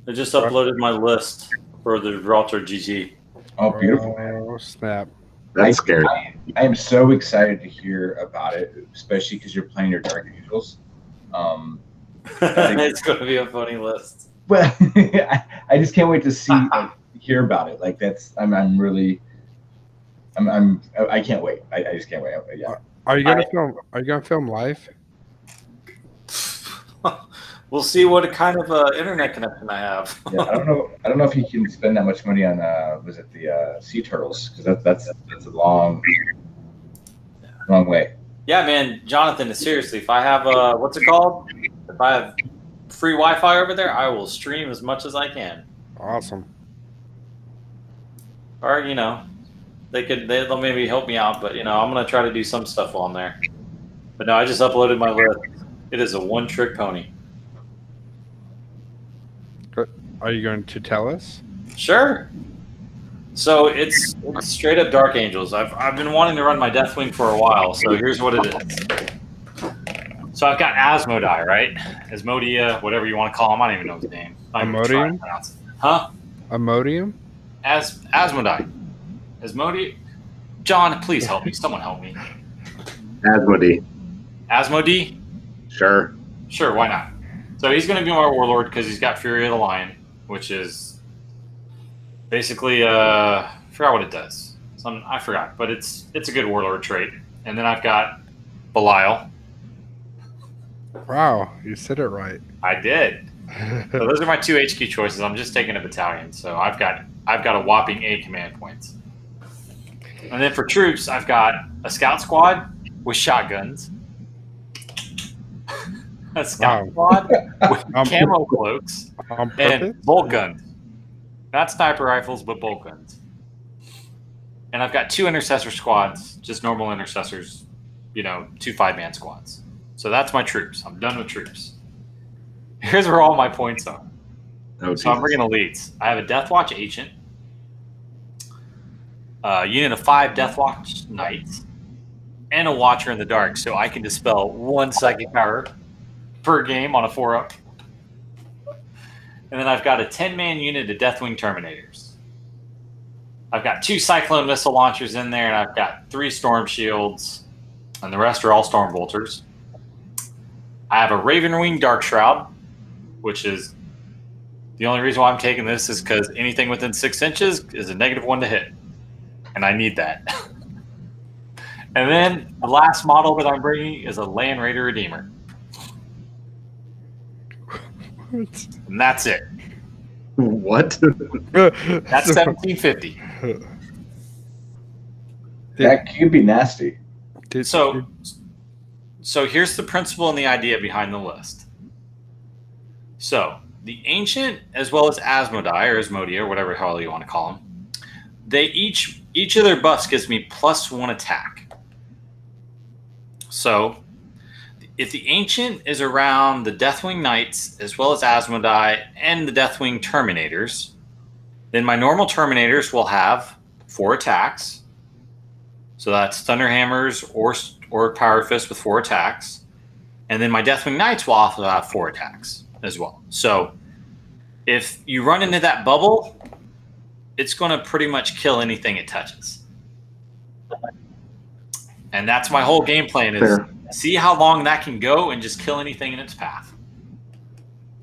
I just uploaded my list for the Gibraltar GG. Oh, beautiful, man. Oh snap! That's scary. I am so excited to hear about it, especially because you're playing your Dark Angels. It's going to be a funny list. Well, I just can't wait to see hear about it. Like I can't wait. I just can't wait. Yeah. Are you gonna film live? We'll see what kind of internet connection I have. Yeah, I don't know if he can spend that much money on was it the sea turtles, because that's a long way. Yeah, man, Jonathan. Seriously, if I have what's it called? If I have free Wi-Fi over there, I will stream as much as I can. Awesome. Or they'll maybe help me out, but I'm gonna try to do some stuff while I'm there. But no, I just uploaded my list. It is a one-trick pony. Are you going to tell us? Sure. So it's straight up Dark Angels. I've been wanting to run my Deathwing for a while, so here's what it is. So I've got Asmodai, right? Asmodia, whatever you want to call him. I don't even know his name. Amodium? Huh? Amodium? Asmodai. Asmodia. John, please help me. Someone help me. Asmodee. Asmodee? Sure. Sure, why not? So he's going to be my warlord because he's got Fury of the Lion, which is basically I forgot what it does. I forgot, but it's a good warlord trait. And then I've got Belial. Wow, you said it right. I did. So those are my 2 HQ choices. I'm just taking a battalion, so I've got a whopping 8 command points. And then for troops, I've got a scout squad with shotguns, a scout squad with camo cloaks, and bolt guns. Not sniper rifles, but bolt guns. And I've got 2 intercessor squads, just normal intercessors, 2 5-man squads. So that's my troops. I'm done with troops. Here's where all my points are. Oh, so I'm bringing elites. I have a Deathwatch Ancient, unit of 5 Deathwatch Knights, and a Watcher in the Dark, so I can dispel 1 psychic power per game on a 4-up. And then I've got a 10-man unit of Deathwing Terminators. I've got 2 Cyclone missile launchers in there, and I've got 3 Storm Shields, and the rest are all Storm Bolters. I have a Ravenwing Dark Shroud, which is the only reason why I'm taking this is because anything within 6 inches is a -1 to hit, and I need that. And then the last model that I'm bringing is a Land Raider Redeemer. And that's it. What? That's 1750. That could be nasty. So here's the principle and the idea behind the list. So the Ancient, as well as Asmodai or Asmodia, or whatever the hell you want to call them, they each of their buffs gives me +1 attack. So if the Ancient is around the Deathwing Knights, as well as Asmodai and the Deathwing Terminators, then my normal Terminators will have 4 attacks. So that's Thunderhammers or Power Fist with 4 attacks. And then my Deathwing Knights will also have 4 attacks as well. So if you run into that bubble, it's going to pretty much kill anything it touches. And that's my whole game plan is Fair. see how long that can go and just kill anything in its path.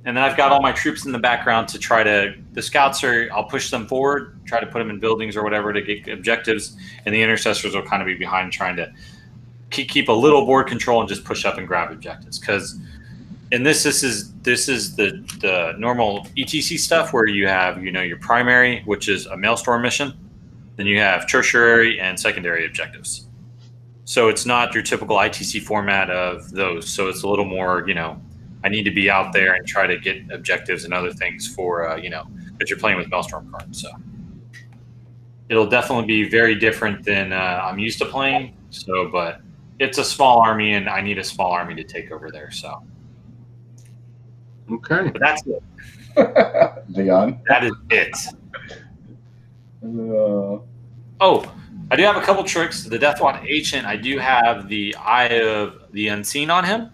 And then I've got all my troops in the background to try to – the scouts are – I'll push them forward, try to put them in buildings or whatever to get objectives, and the intercessors will kind of be behind trying to keep a little board control and just push up and grab objectives. Because in this is the normal ETC stuff where you have, you know, your primary, which is a maelstrom mission. Then you have tertiary and secondary objectives. So it's not your typical ITC format of those. So it's a little more, you know, I need to be out there and try to get objectives and other things for, you know, because you're playing with Maelstrom cards. So it'll definitely be very different than I'm used to playing. So, but it's a small army, and I need a small army to take over there. So, Okay. but that's it. Leon. That is it. Oh, I do have a couple tricks. The Deathwatch Ancient, I do have the Eye of the Unseen on him.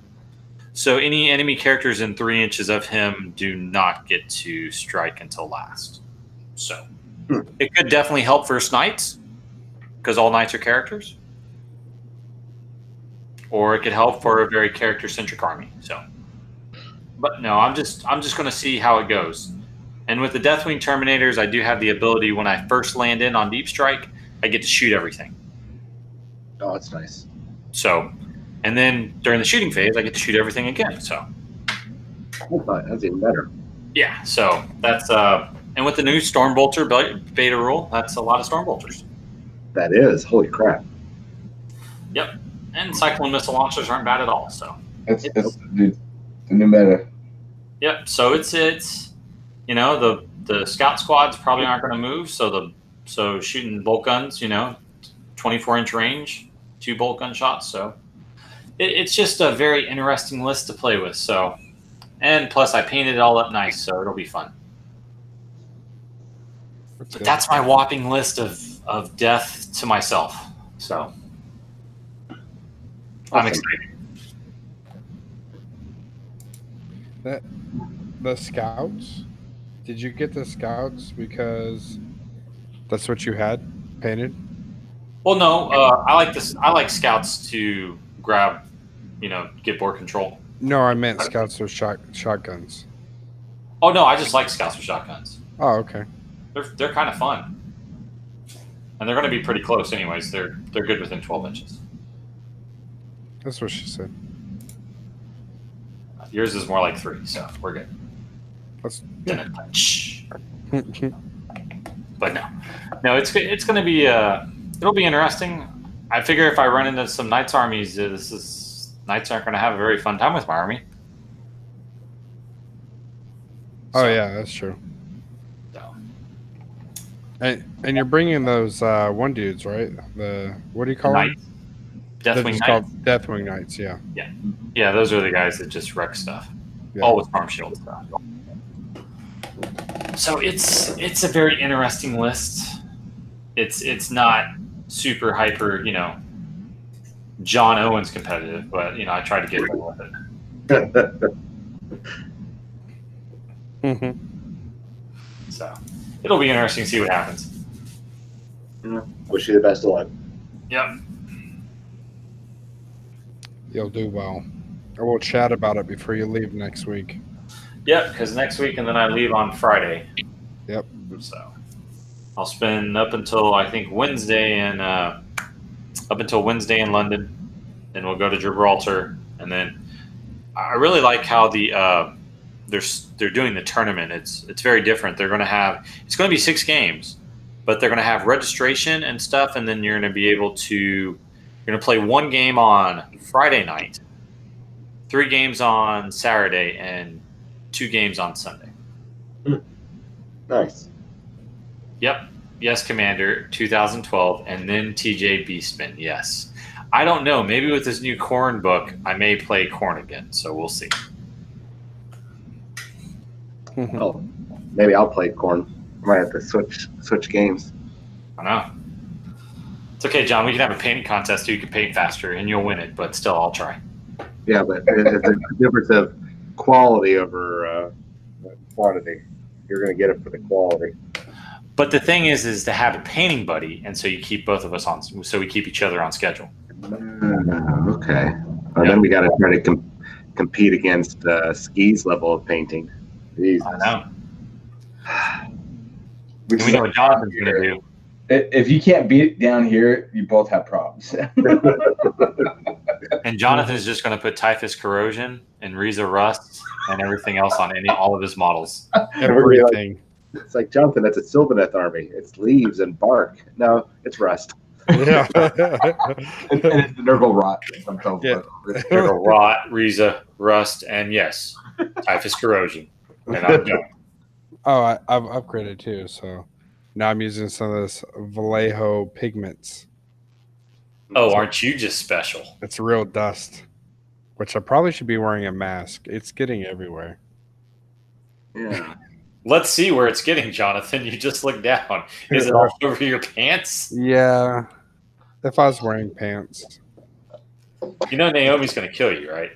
So any enemy characters in 3 inches of him do not get to strike until last. So it could definitely help versus knights, because all knights are characters. Or it could help for a very character-centric army. So, but no, I'm just going to see how it goes. And with the Deathwing Terminators, I do have the ability when I first land in on Deep Strike, I get to shoot everything. Oh, that's nice. So, and then during the shooting phase, I get to shoot everything again. So, That's even better. yeah. So that's and with the new Stormbolter beta rule, that's a lot of Stormbolters. That is. Holy crap. Yep. And Cyclone missile launchers aren't bad at all. So, It's the new meta. yep. So it's you know, the scout squads probably aren't going to move. So shooting bolt guns, you know, 24-inch range, 2 bolt gun shots. So it's just a very interesting list to play with. So, and plus I painted it all up nice, so it'll be fun. But that's my whopping list of death to myself. So I'm excited. The scouts. Did you get the scouts because that's what you had painted? Well, no, I like this. I like scouts to grab, you know, get board control. No, I meant scouts with shotguns. Oh no, I just like scouts with shotguns. Oh, okay. They're kind of fun, and they're going to be pretty close anyways. They're good within 12 inches. That's what she said. Yours is more like 3, so we're good. That's But no, it's going to be it'll be interesting. I figure if I run into some Knights armies, Knights aren't going to have a very fun time with my army. Oh yeah, that's true. So. And you're bringing those one dudes, right? The what do you call them? Deathwing Knights. Called Deathwing Knights, yeah. Yeah, those are the guys that just wreck stuff. Yeah. All with farm shield stuff. So it's a very interesting list. It's not super hyper, you know, John Owens competitive, but you know, I tried to get along with it. So it'll be interesting to see what happens. Wish you the best of luck. Yep. You'll do well. I will chat about it before you leave next week. Yep, because next week and then I leave on Friday. Yep. So I'll spend up until I think Wednesday in London. Then we'll go to Gibraltar, and then I really like how they're doing the tournament. It's very different. It's going to be 6 games, but they're going to have registration and stuff, and then you're going to play 1 game on Friday night, 3 games on Saturday, and 2 games on Sunday. Nice. Yep. Yes, Commander, 2012, and then TJ Beastman. Yes. I don't know. Maybe with this new Corn book, I may play Corn again, so we'll see. Oh, maybe I'll play Corn. I might have to switch games. I know. It's okay, John. We can have a painting contest too. You can paint faster, and you'll win it, but still, I'll try. Yeah, but it's a difference of quality over quantity. you're going to get it for the quality. But the thing is to have a painting buddy, and so you keep both of us on, so we keep each other on schedule. Okay. Then we got to try to compete against Ski's level of painting. Jesus. I know. We know what Jonathan's going to do. If you can't beat it down here, you both have problems. And Jonathan is just going to put typhus corrosion and Riza rust and everything else on all of his models. Everything. It's like, Jonathan, that's a Sylvaneth army. It's leaves and bark. No, it's rust. Yeah. and it's the Nurgle rot. Yeah. Nurgle rot, Riza rust, and yes, typhus corrosion. And I'm done. Oh, I've upgraded too, so now I'm using some of this Vallejo pigments. Oh, aren't you just special? It's real dust, which I probably should be wearing a mask. It's getting everywhere. Yeah. Let's see where it's getting, Jonathan. You just look down. Is it all over your pants? Yeah. If I was wearing pants. You know Naomi's going to kill you, right?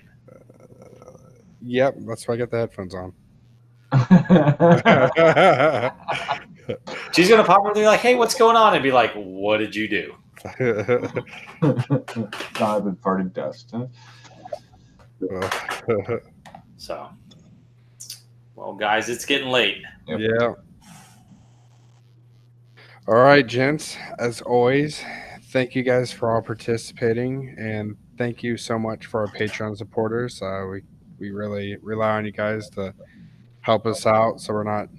Yep, that's why I got the headphones on. She's going to pop up and be like, hey, what's going on? And be like, what did you do? I've farted dust. Huh? So, well, guys, it's getting late. Yep. Yeah. All right, gents. As always, thank you guys for all participating, and thank you so much for our Patreon supporters. We really rely on you guys to help us out, so we're not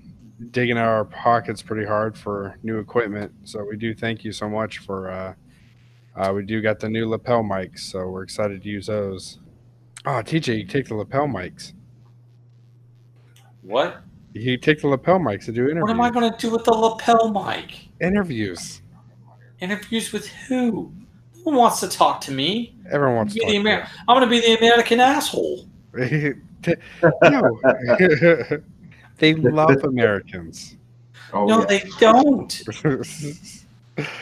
digging out our pockets pretty hard for new equipment. So we do thank you so much for. We do got the new lapel mics, so we're excited to use those. Oh, TJ, you take the lapel mics. What? You take the lapel mics to do interviews. What am I going to do with the lapel mic? Interviews. Interviews with who? No one wants to talk to me. Everyone wants to talk to you. I'm going to be the American asshole. No. They love Americans. Oh, No, yeah. they don't.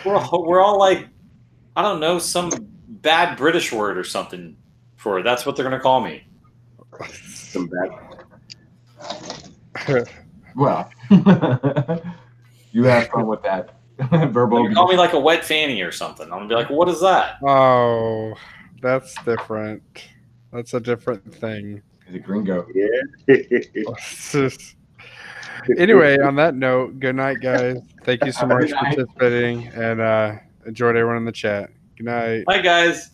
We're all like, I don't know, some bad British word or something for it. That's what they're going to call me. Some bad. Well, you have fun with that verbal. They're gonna call me like a wet fanny or something. I'm going to be like, what is that? Oh, that's different. That's a different thing. Is it gringo? Yeah. Anyway, on that note, good night, guys. Thank you so much for participating, and enjoyed everyone in the chat. Good night. Hi, guys.